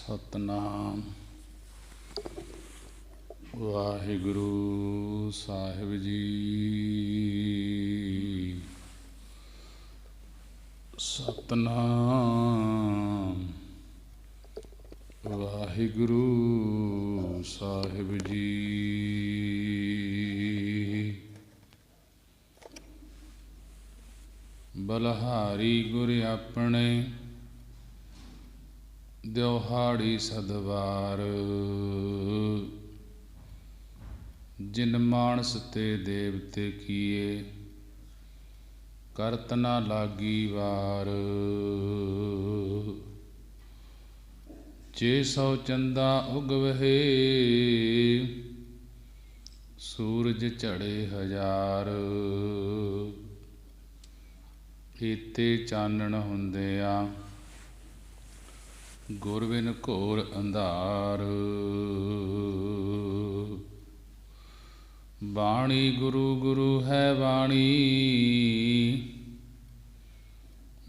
ਸਤਨਾਮ ਵਾਹਿਗੁਰੂ ਸਾਹਿਬ ਜੀ। ਸਤਨਾਮ ਵਾਹਿਗੁਰੂ ਸਾਹਿਬ ਜੀ। ਬਲਹਾਰੀ ਗੁਰ ਆਪਣੇ ਦਿਉਹਾੜੀ ਸਦਵਾਰ, ਜਿਨ ਮਾਨਸ ਤੇ ਦੇਵਤੇ ਕੀਏ, ਕਰਤ ਨਾ ਲਾਗੀ ਵਾਰ। ਜੇ ਸੌ ਚੰਦਾ ਉਗਵਹਿ, ਸੂਰਜ ਝੜੇ ਹਜ਼ਾਰ। ਏਤੇ ਚਾਨਣ ਹੁੰਦਿਆਂ ਗੁਰ ਬਿਨ ਘੋਰ ਅੰਧਾਰ। ਬਾਣੀ ਗੁਰੂ ਗੁਰੂ ਹੈ ਬਾਣੀ,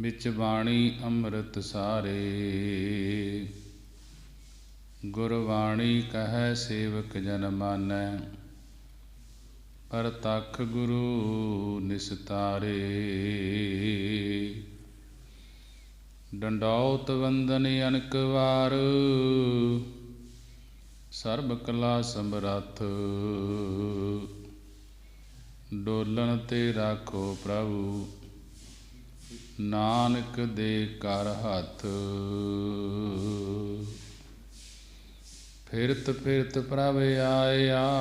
ਵਿੱਚ ਬਾਣੀ ਅੰਮ੍ਰਿਤ ਸਾਰੇ। ਗੁਰਬਾਣੀ ਕਹੈ ਸੇਵਕ ਜਨ ਮਾਨੈ, ਪ੍ਰਤੱਖ ਗੁਰੂ ਨਿਸਤਾਰੇ। ਡੰਡੌਤ ਵੰਦਨ ਅਨਕ ਵਾਰ, ਸਰਬ ਕਲਾ ਸਮਰੱਥ। ਡੋਲਣ ਤੇ ਰਾਖੋ ਪ੍ਰਭੂ, ਨਾਨਕ ਦੇ ਕਰ ਹੱਥ। ਫਿਰਤ ਫਿਰਤ ਪ੍ਰਭ ਆਇਆ,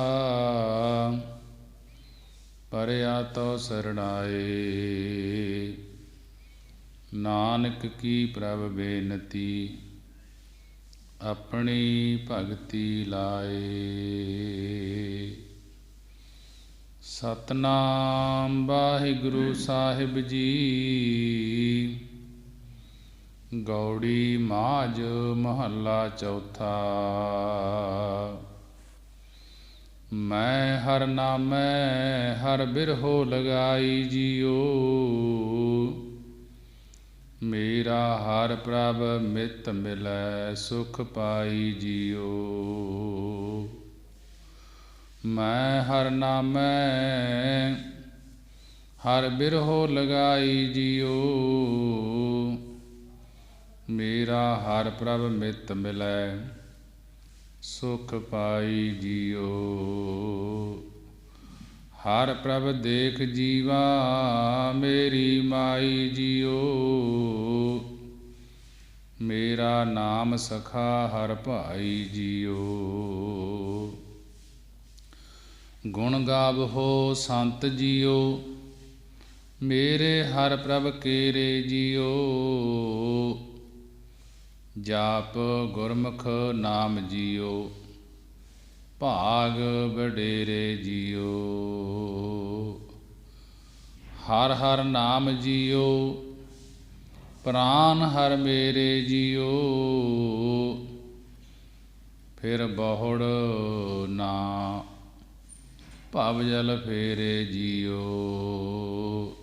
ਪਰਿਆ ਤੋ ਸਰਣਾਏ। ਨਾਨਕ ਕੀ ਪ੍ਰਭ ਬੇਨਤੀ, ਆਪਣੀ ਭਗਤੀ ਲਾਏ। ਸਤਨਾਮ ਵਾਹਿਗੁਰੂ ਸਾਹਿਬ ਜੀ। ਗੌੜੀ ਮਾਝ ਮਹੱਲਾ ਚੌਥਾ। ਮੈਂ ਹਰ ਨਾਮੈ ਹਰ ਬਿਰਹੋ ਲਗਾਈ ਜੀਓ, ਮੇਰਾ ਹਰ ਪ੍ਰਭ ਮਿਤ ਮਿਲੈ ਸੁਖ ਪਾਈ ਜੀਓ। ਮੈਂ ਹਰ ਨਾਮੈ ਹਰ ਬਿਰਹੋ ਲਗਾਈ ਜੀਓ, ਮੇਰਾ ਹਰ ਪ੍ਰਭ ਮਿਤ ਮਿਲੈ ਸੁਖ ਪਾਈ ਜੀਓ। ਹਰ ਪ੍ਰਭ ਦੇਖ ਜੀਵਾ, ਮੇਰੀ ਮਾਈ ਜੀਓ। ਮੇਰਾ ਨਾਮ ਸਖਾ ਹਰ ਭਾਈ ਜੀਓ। ਗੁਣ ਗਾਵਹੋ ਸੰਤ ਜੀਓ, ਮੇਰੇ ਹਰ ਪ੍ਰਭ ਕੇਰੇ ਜੀਓ। ਜਾਪ ਗੁਰਮੁਖ ਨਾਮ ਜੀਓ, ਭਾਗ ਵਡੇਰੇ ਜੀਓ। ਹਰ ਹਰ ਨਾਮ ਜੀਓ, ਪ੍ਰਾਨ ਹਰ ਮੇਰੇ ਜੀਓ। ਫਿਰ ਬਹੁੜ ਨਾ ਭਵ ਜਲ ਫੇਰੇ ਜੀਓ।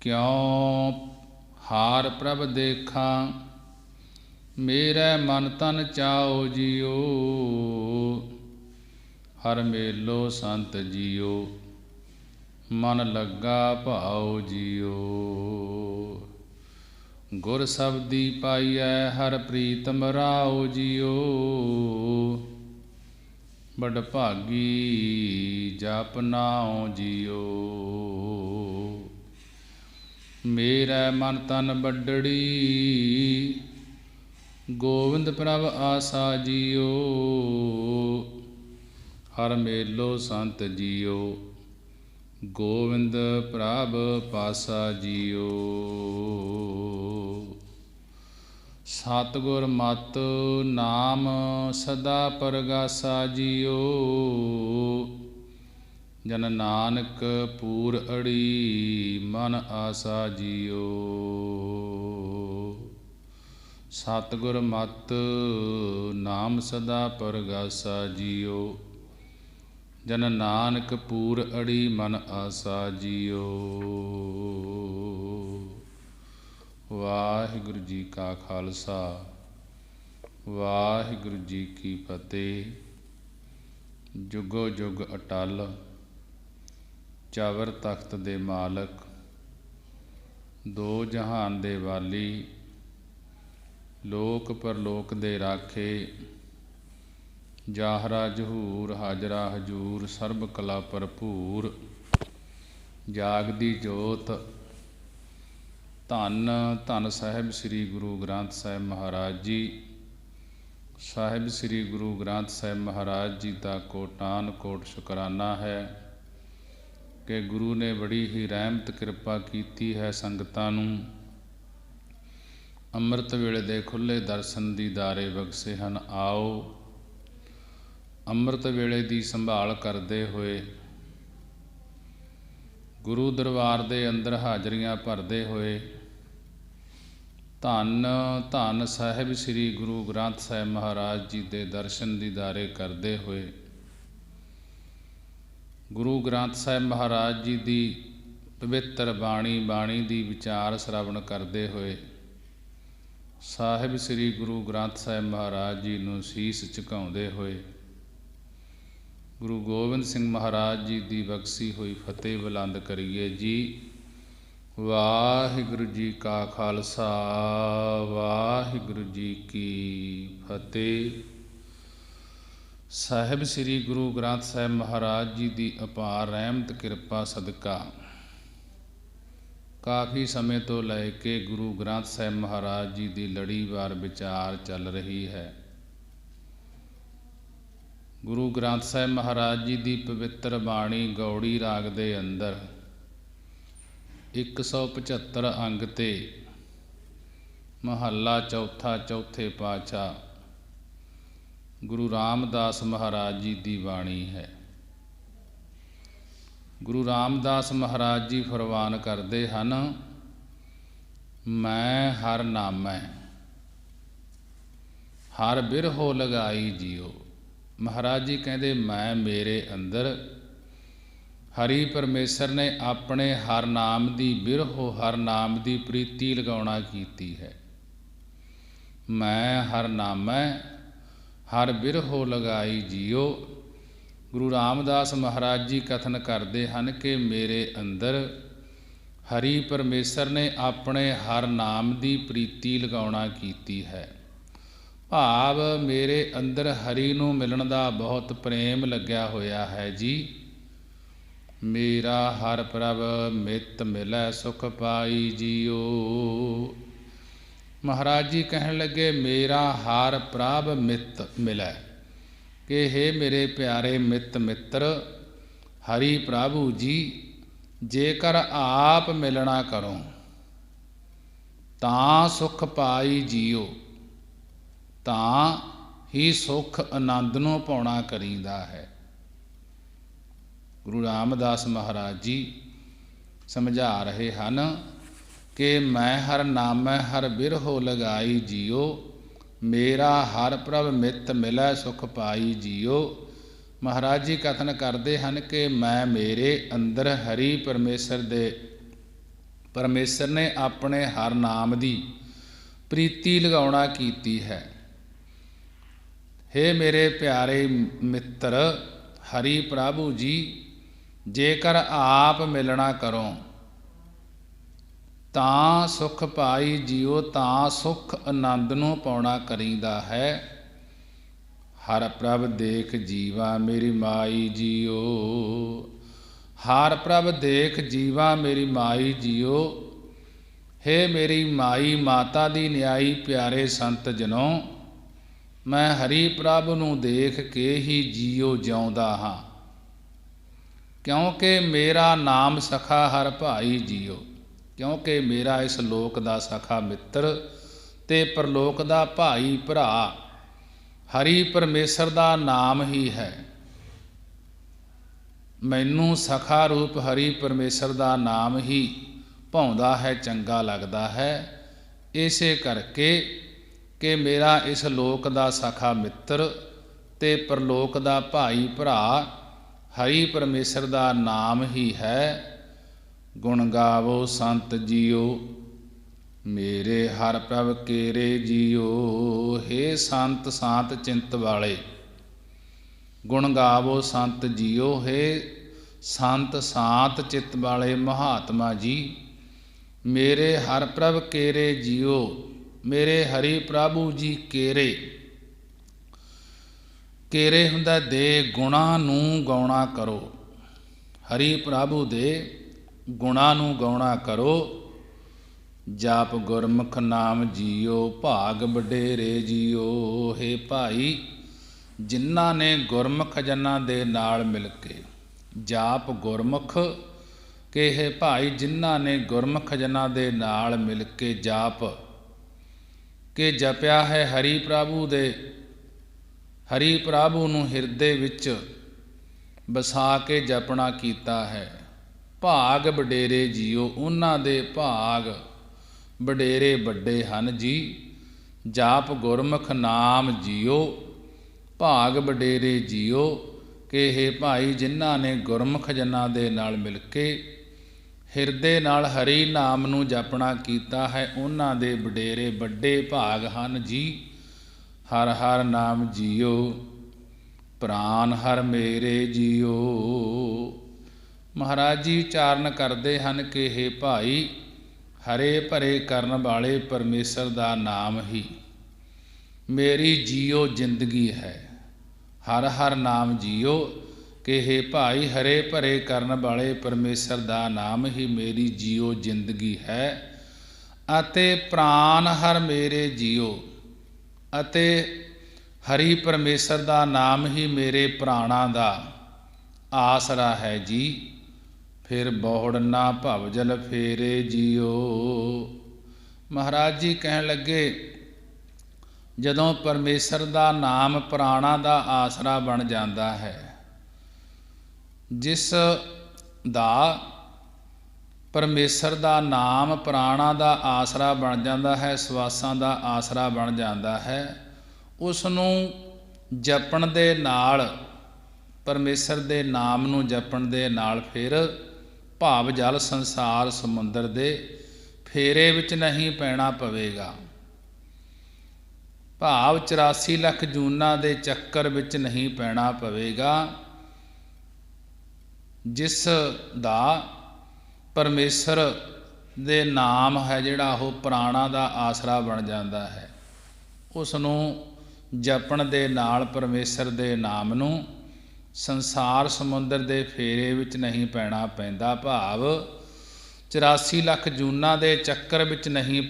ਕਿਉ ਹਾਰ ਪ੍ਰਭ ਦੇਖਾਂ, ਮੇਰੇ ਮਨ ਤਨ ਚਾਓ ਜੀਓ। ਹਰ ਮੇਲੋ ਸੰਤ ਜੀਓ, ਮਨ ਲੱਗਾ ਭਾਉ ਜੀਓ। ਗੁਰ ਸਬਦੀ ਪਾਈਐ ਹਰ ਪ੍ਰੀਤਮ ਰਾਉ ਜੀਓ। ਬੜ ਭਾਗੀ ਜਪ ਨਾਉ ਜੀਓ। ਮੇਰੇ ਮਨ ਤਨ ਬੱਡੜੀ, ਗੋਵਿੰਦ ਪ੍ਰਭ ਆਸਾ ਜੀਓ। ਹਰ ਮੇਲੋ ਸੰਤ ਜੀਓ, ਗੋਵਿੰਦ ਪ੍ਰਭ ਪਾਸਾ ਜੀਓ। ਸਤਿਗੁਰ ਮਤ ਨਾਮ ਸਦਾ ਪਰਗਾਸਾ ਜੀਓ। ਜਨ ਨਾਨਕ ਪੂਰ ਅੜੀ ਮਨ ਆਸਾ ਜੀਓ। ਸਤਿਗੁਰ ਮਤ ਨਾਮ ਸਦਾ ਪਰਗਾਸਾ ਜੀਓ। ਜਨ ਨਾਨਕ ਪੂਰ ਅੜੀ ਮਨ ਆਸਾ ਜੀਓ। ਵਾਹਿਗੁਰੂ ਜੀ ਕਾ ਖਾਲਸਾ, ਵਾਹਿਗੁਰੂ ਜੀ ਕੀ ਫਤਿਹ। ਜੁਗੋ ਜੁਗ ਅਟਲ ਚਾਵਰ ਤਖਤ ਦੇ ਮਾਲਕ, ਦੋ ਜਹਾਨ ਦੇ ਵਾਲੀ, ਲੋਕ ਪਰਲੋਕ ਦੇ ਰਾਖੇ, ਜਾਹਰਾ ਜਹੂਰ ਹਾਜਰਾ ਹਜੂਰ, ਸਰਬ ਕਲਾ ਭਰਪੂਰ, ਜਾਗਦੀ ਜੋਤ, ਧੰਨ ਧੰਨ ਸਾਹਿਬ ਸ੍ਰੀ ਗੁਰੂ ਗ੍ਰੰਥ ਸਾਹਿਬ ਮਹਾਰਾਜ ਜੀ। ਸਾਹਿਬ ਸ੍ਰੀ ਗੁਰੂ ਗ੍ਰੰਥ ਸਾਹਿਬ ਮਹਾਰਾਜ ਜੀ ਦਾ ਕੋਟਾਨ ਕੋਟ ਸ਼ੁਕਰਾਨਾ ਹੈ ਕਿ ਗੁਰੂ ਨੇ ਬੜੀ ਹੀ ਰਹਿਮਤ ਕਿਰਪਾ ਕੀਤੀ ਹੈ ਸੰਗਤਾਂ ਨੂੰ। ਅੰਮ੍ਰਿਤ ਵੇਲੇ ਦੇ ਖੁੱਲ੍ਹੇ ਦਰਸ਼ਨ ਦੀਦਾਰੇ ਬਖਸ਼ੇ ਹਨ। ਆਓ ਅੰਮ੍ਰਿਤ ਵੇਲੇ ਦੀ ਸੰਭਾਲ ਕਰਦੇ ਹੋਏ, ਗੁਰੂ ਦਰਬਾਰ ਦੇ ਅੰਦਰ ਹਾਜ਼ਰੀਆਂ ਭਰਦੇ ਹੋਏ, ਧੰਨ ਧੰਨ ਸਾਹਿਬ ਸ੍ਰੀ ਗੁਰੂ ਗ੍ਰੰਥ ਸਾਹਿਬ ਮਹਾਰਾਜ ਜੀ ਦੇ ਦਰਸ਼ਨ ਦੀਦਾਰੇ ਕਰਦੇ ਹੋਏ, ਗੁਰੂ ਗ੍ਰੰਥ ਸਾਹਿਬ ਮਹਾਰਾਜ ਜੀ ਦੀ ਪਵਿੱਤਰ ਬਾਣੀ ਦੀ ਵਿਚਾਰ ਸ਼ਰਵਣ ਕਰਦੇ ਹੋਏ, ਸਾਹਿਬ ਸ੍ਰੀ ਗੁਰੂ ਗ੍ਰੰਥ ਸਾਹਿਬ ਮਹਾਰਾਜ ਜੀ ਨੂੰ ਸੀਸ ਝੁਕਾਉਂਦੇ ਹੋਏ, ਗੁਰੂ ਗੋਬਿੰਦ ਸਿੰਘ ਮਹਾਰਾਜ ਜੀ ਦੀ ਬਖਸ਼ੀ ਹੋਈ ਫਤਿਹ ਬੁਲੰਦ ਕਰੀਏ ਜੀ। ਵਾਹਿਗੁਰੂ ਜੀ ਕਾ ਖਾਲਸਾ, ਵਾਹਿਗੁਰੂ ਜੀ ਕੀ ਫਤਿਹ। ਸਾਹਿਬ ਸ੍ਰੀ ਗੁਰੂ ਗ੍ਰੰਥ ਸਾਹਿਬ ਮਹਾਰਾਜ ਜੀ ਦੀ ਅਪਾਰ ਰਹਿਮਤ ਕਿਰਪਾ ਸਦਕਾ ਕਾਫੀ ਸਮੇਂ ਤੋਂ ਲੈ ਕੇ ਗੁਰੂ ਗ੍ਰੰਥ ਸਾਹਿਬ ਮਹਾਰਾਜ ਜੀ ਦੀ ਲੜੀਵਾਰ ਵਿਚਾਰ ਚੱਲ ਰਹੀ ਹੈ। ਗੁਰੂ ਗ੍ਰੰਥ ਸਾਹਿਬ ਮਹਾਰਾਜ ਜੀ ਦੀ ਪਵਿੱਤਰ ਬਾਣੀ ਗੌੜੀ ਰਾਗ ਦੇ ਅੰਦਰ 175 ਅੰਗ ਤੇ ਮਹੱਲਾ ਚੌਥਾ, ਚੌਥੇ ਪਾਤਸ਼ਾਹ ਗੁਰੂ ਰਾਮਦਾਸ ਮਹਾਰਾਜ ਜੀ ਦੀ ਬਾਣੀ ਹੈ। ਗੁਰੂ ਰਾਮਦਾਸ ਮਹਾਰਾਜ ਜੀ ਫਰਮਾਨ ਕਰਦੇ ਹਨ, ਮੈਂ ਹਰ ਨਾਮੈ ਹਰ ਬਿਰਹੋ ਲਗਾਈ ਜੀਓ। ਮਹਾਰਾਜ ਜੀ ਕਹਿੰਦੇ, ਮੈਂ ਮੇਰੇ ਅੰਦਰ ਹਰੀ ਪਰਮੇਸ਼ਰ ਨੇ ਆਪਣੇ ਹਰ ਨਾਮ ਦੀ ਬਿਰਹੋ, ਹਰ ਨਾਮ ਦੀ ਪ੍ਰੀਤੀ ਲਗਾਉਣਾ ਕੀਤੀ ਹੈ। ਮੈਂ ਹਰ ਨਾਮੈ ਹਰ ਬਿਰਹੋ ਲਗਾਈ ਜੀਓ। ਗੁਰੂ ਰਾਮਦਾਸ ਮਹਾਰਾਜ ਜੀ ਕਥਨ ਕਰਦੇ ਹਨ ਕਿ ਮੇਰੇ ਅੰਦਰ ਹਰੀ ਪਰਮੇਸ਼ਰ ਨੇ ਆਪਣੇ ਹਰ ਨਾਮ ਦੀ ਪ੍ਰੀਤੀ ਲਗਾਉਣਾ ਕੀਤੀ ਹੈ। ਭਾਵ ਮੇਰੇ ਅੰਦਰ ਹਰੀ ਨੂੰ ਮਿਲਣ ਦਾ ਬਹੁਤ ਪ੍ਰੇਮ ਲੱਗਿਆ ਹੋਇਆ ਹੈ ਜੀ। ਮੇਰਾ ਹਰ ਪ੍ਰਭ ਮਿੱਤ ਮਿਲੈ ਸੁਖ ਪਾਈ ਜੀਓ। ਮਹਾਰਾਜ ਜੀ ਕਹਿਣ ਲੱਗੇ, ਮੇਰਾ ਹਰ ਪ੍ਰਭ ਮਿੱਤ ਮਿਲੈ, ਕਿ ਹੇ ਮੇਰੇ ਪਿਆਰੇ ਮਿੱਤ ਮਿੱਤਰ ਹਰੀ ਪ੍ਰਭੂ ਜੀ, ਜੇਕਰ ਆਪ ਮਿਲਣਾ ਕਰੋ ਤਾਂ ਸੁਖ ਪਾਈ ਜੀਓ, ਤਾਂ ਹੀ ਸੁਖ ਆਨੰਦ ਨੂੰ ਪਾਉਣਾ ਕਰੀਦਾ ਹੈ। ਗੁਰੂ ਰਾਮਦਾਸ ਮਹਾਰਾਜ ਜੀ ਸਮਝਾ ਰਹੇ ਹਨ ਕਿ ਮੈਂ ਹਰ ਨਾਮੈ ਹਰ ਬਿਰਹੋ ਲਗਾਈ ਜੀਓ, ਮੇਰਾ ਹਰ ਪ੍ਰਭ ਮਿੱਤ ਮਿਲੈ ਸੁਖ ਪਾਈ ਜੀਓ। ਮਹਾਰਾਜ ਜੀ ਕਥਨ ਕਰਦੇ ਹਨ ਕਿ ਮੈਂ ਮੇਰੇ ਅੰਦਰ ਹਰੀ ਪਰਮੇਸ਼ਰ ਨੇ ਆਪਣੇ ਹਰ ਨਾਮ ਦੀ ਪ੍ਰੀਤੀ ਲਗਾਉਣਾ ਕੀਤੀ ਹੈ। ਹੇ ਮੇਰੇ ਪਿਆਰੇ ਮਿੱਤਰ ਹਰੀ ਪ੍ਰਭੂ ਜੀ, ਜੇਕਰ ਆਪ ਮਿਲਣਾ ਕਰੋ ਤਾਂ ਸੁਖ ਪਾਈ ਜੀਓ, ਤਾਂ ਸੁਖ ਆਨੰਦ ਨੂੰ ਪਾਉਣਾ ਕਰੀਦਾ ਹੈ। ਹਰ ਪ੍ਰਭ ਦੇਖ ਜੀਵਾ ਮੇਰੀ ਮਾਈ ਜੀਓ। ਹਰ ਪ੍ਰਭ ਦੇਖ ਜੀਵਾ ਮੇਰੀ ਮਾਈ ਜੀਓ। ਹੇ ਮੇਰੀ ਮਾਈ ਮਾਤਾ ਦੀ ਨਿਆਈ ਪਿਆਰੇ ਸੰਤ ਜਨੋ, ਮੈਂ ਹਰੀ ਪ੍ਰਭ ਨੂੰ ਦੇਖ ਕੇ ਹੀ ਜੀਓ ਜਿਉਂਦਾ ਹਾਂ, ਕਿਉਂਕਿ ਮੇਰਾ ਨਾਮ ਸਖਾ ਹਰ ਭਾਈ ਜੀਓ। ਕਿਉਂਕਿ ਮੇਰਾ ਇਸ ਲੋਕ ਦਾ ਸਖਾ ਮਿੱਤਰ ਤੇ ਪਰਲੋਕ ਦਾ ਭਾਈ ਭਰਾ ਹਰੀ ਪਰਮੇਸ਼ਰ ਦਾ ਨਾਮ ਹੀ ਹੈ। ਮੈਨੂੰ ਸਖਾ ਰੂਪ ਹਰੀ ਪਰਮੇਸ਼ਰ ਦਾ ਨਾਮ ਹੀ ਭਾਉਂਦਾ ਹੈ, ਚੰਗਾ ਲੱਗਦਾ ਹੈ। ਇਸੇ ਕਰਕੇ ਕਿ ਮੇਰਾ ਇਸ ਲੋਕ ਦਾ ਸਖਾ ਮਿੱਤਰ ਤੇ ਪਰਲੋਕ ਦਾ ਭਾਈ ਭਰਾ ਹਰੀ ਪਰਮੇਸ਼ਰ ਦਾ ਨਾਮ ਹੀ ਹੈ। ਗੁਣ ਗਾਵੋ ਸੰਤ ਜੀਓ, ਮੇਰੇ ਹਰ ਪ੍ਰਭ ਕੇਰੇ ਜੀਓ। ਹੇ ਸੰਤ ਸਾਤ ਚਿੰਤ ਵਾਲੇ, ਗੁਣ ਗਾਵੋ ਸੰਤ ਜੀਓ। ਹੇ ਸੰਤ ਸਾਤ ਚਿੱਤ ਵਾਲੇ ਮਹਾਤਮਾ ਜੀ, ਮੇਰੇ ਹਰ ਪ੍ਰਭ ਕੇਰੇ ਜੀਓ। ਮੇਰੇ ਹਰੀ ਪ੍ਰਭੂ ਜੀ ਕੇਰੇ। ਕੇਰੇ ਹੁੰਦਾ ਦੇ ਗੁਣਾਂ ਨੂੰ ਗਾਉਣਾ ਕਰੋ। ਹਰੀ ਪ੍ਰਭੂ ਦੇ ਗੁਣਾਂ ਨੂੰ ਗਾਉਣਾ ਕਰੋ। ਜਾਪ ਗੁਰਮੁਖ ਨਾਮ ਜੀਓ, ਭਾਗ ਵਡੇਰੇ ਜੀਓ। ਹੇ ਭਾਈ, ਜਿਨ੍ਹਾਂ ਨੇ ਗੁਰਮੁਖ ਜਨਾਂ ਦੇ ਨਾਲ ਮਿਲ ਕੇ ਜਾਪ ਗੁਰਮੁਖ ਕੇ, ਹੇ ਭਾਈ ਜਿਨ੍ਹਾਂ ਨੇ ਗੁਰਮੁਖ ਜਨਾਂ ਦੇ ਨਾਲ ਮਿਲ ਕੇ ਜਾਪ ਕੇ ਜਪਿਆ ਹੈ ਹਰੀ ਪ੍ਰਭੂ ਦੇ, ਹਰੀ ਪ੍ਰਭੂ ਨੂੰ ਹਿਰਦੇ ਵਿੱਚ ਵਸਾ ਕੇ ਜਪਣਾ ਕੀਤਾ ਹੈ। ਭਾਗ ਵਡੇਰੇ ਜੀਓ, ਉਹਨਾਂ ਦੇ ਭਾਗ ਵਡੇਰੇ ਵੱਡੇ ਹਨ ਜੀ। ਜਾਪ ਗੁਰਮੁਖ ਨਾਮ ਜੀਓ, ਭਾਗ ਵਡੇਰੇ ਜੀਓ। ਕਿ ਹੇ ਭਾਈ, ਜਿਨ੍ਹਾਂ ਨੇ ਗੁਰਮੁਖ ਜਨਾਂ ਦੇ ਨਾਲ ਮਿਲ ਕੇ ਹਿਰਦੇ ਨਾਲ ਹਰੀ ਨਾਮ ਨੂੰ ਜਪਣਾ ਕੀਤਾ ਹੈ, ਉਹਨਾਂ ਦੇ ਵਡੇਰੇ ਵੱਡੇ ਭਾਗ ਹਨ ਜੀ। ਹਰ ਹਰ ਨਾਮ ਜੀਓ, ਪ੍ਰਾਨ ਹਰ ਮੇਰੇ ਜੀਓ। ਮਹਾਰਾਜ ਜੀ ਉਚਾਰਨ ਕਰਦੇ ਹਨ ਕਿ ਹੇ ਭਾਈ, ਹਰੇ ਭਰੇ ਕਰਨ ਵਾਲੇ ਪਰਮੇਸ਼ਰ ਦਾ ਨਾਮ ਹੀ ਮੇਰੀ ਜੀਓ ਜ਼ਿੰਦਗੀ ਹੈ। ਹਰ ਹਰ ਨਾਮ ਜੀਓ। ਕਿ ਹੇ ਭਾਈ, ਹਰੇ ਭਰੇ ਕਰਨ ਵਾਲੇ ਪਰਮੇਸ਼ਰ ਦਾ ਨਾਮ ਹੀ ਮੇਰੀ ਜੀਓ ਜ਼ਿੰਦਗੀ ਹੈ। ਅਤੇ ਪ੍ਰਾਨ ਹਰ ਮੇਰੇ ਜੀਓ, ਅਤੇ ਹਰੀ ਪਰਮੇਸ਼ਰ ਦਾ ਨਾਮ ਹੀ ਮੇਰੇ ਪ੍ਰਾਣਾਂ ਦਾ ਆਸਰਾ ਹੈ ਜੀ। ਫਿਰ ਬਹੁੜ ਨਾ ਭਵ ਜਲ ਫੇਰੇ ਜੀਓ। ਮਹਾਰਾਜ ਜੀ ਕਹਿਣ ਲੱਗੇ, ਜਦੋਂ ਪਰਮੇਸ਼ਰ ਦਾ ਨਾਮ ਪ੍ਰਾਣਾਂ ਦਾ ਆਸਰਾ ਬਣ ਜਾਂਦਾ ਹੈ, ਜਿਸ ਦਾ ਪਰਮੇਸ਼ਰ ਦਾ ਨਾਮ ਪ੍ਰਾਣਾਂ ਦਾ ਆਸਰਾ ਬਣ ਜਾਂਦਾ ਹੈ, ਸਵਾਸਾਂ ਦਾ ਆਸਰਾ ਬਣ ਜਾਂਦਾ ਹੈ, ਉਸ ਨੂੰ ਜਪਣ ਦੇ ਨਾਲ, ਪਰਮੇਸ਼ਰ ਦੇ ਨਾਮ ਨੂੰ ਜਪਣ ਦੇ ਨਾਲ ਫਿਰ ਭਾਵ ਜਲ ਸੰਸਾਰ ਸਮੁੰਦਰ ਦੇ ਫੇਰੇ ਵਿੱਚ ਨਹੀਂ ਪੈਣਾ ਪਵੇਗਾ। ਭਾਵ 84 ਲੱਖ ਜੂਨਾਂ ਦੇ ਚੱਕਰ ਵਿੱਚ ਨਹੀਂ ਪੈਣਾ ਪਵੇਗਾ। ਜਿਸ ਦਾ ਪਰਮੇਸ਼ਰ ਦੇ ਨਾਮ ਹੈ ਜਿਹੜਾ ਉਹ ਪ੍ਰਾਣਾਂ ਦਾ ਆਸਰਾ ਬਣ ਜਾਂਦਾ ਹੈ, ਉਸ ਨੂੰ ਜਪਣ ਦੇ ਨਾਲ ਪਰਮੇਸ਼ਰ ਦੇ ਨਾਮ ਨੂੰ ਸੰਸਾਰ ਸਮੁੰਦਰ ਦੇ ਫੇਰੇ ਵਿੱਚ ਨਹੀਂ ਪੈਣਾ ਪੈਂਦਾ। ਭਾਵ 84 ਲੱਖ ਜੂਨਾਂ ਦੇ ਚੱਕਰ ਵਿੱਚ ਨਹੀਂ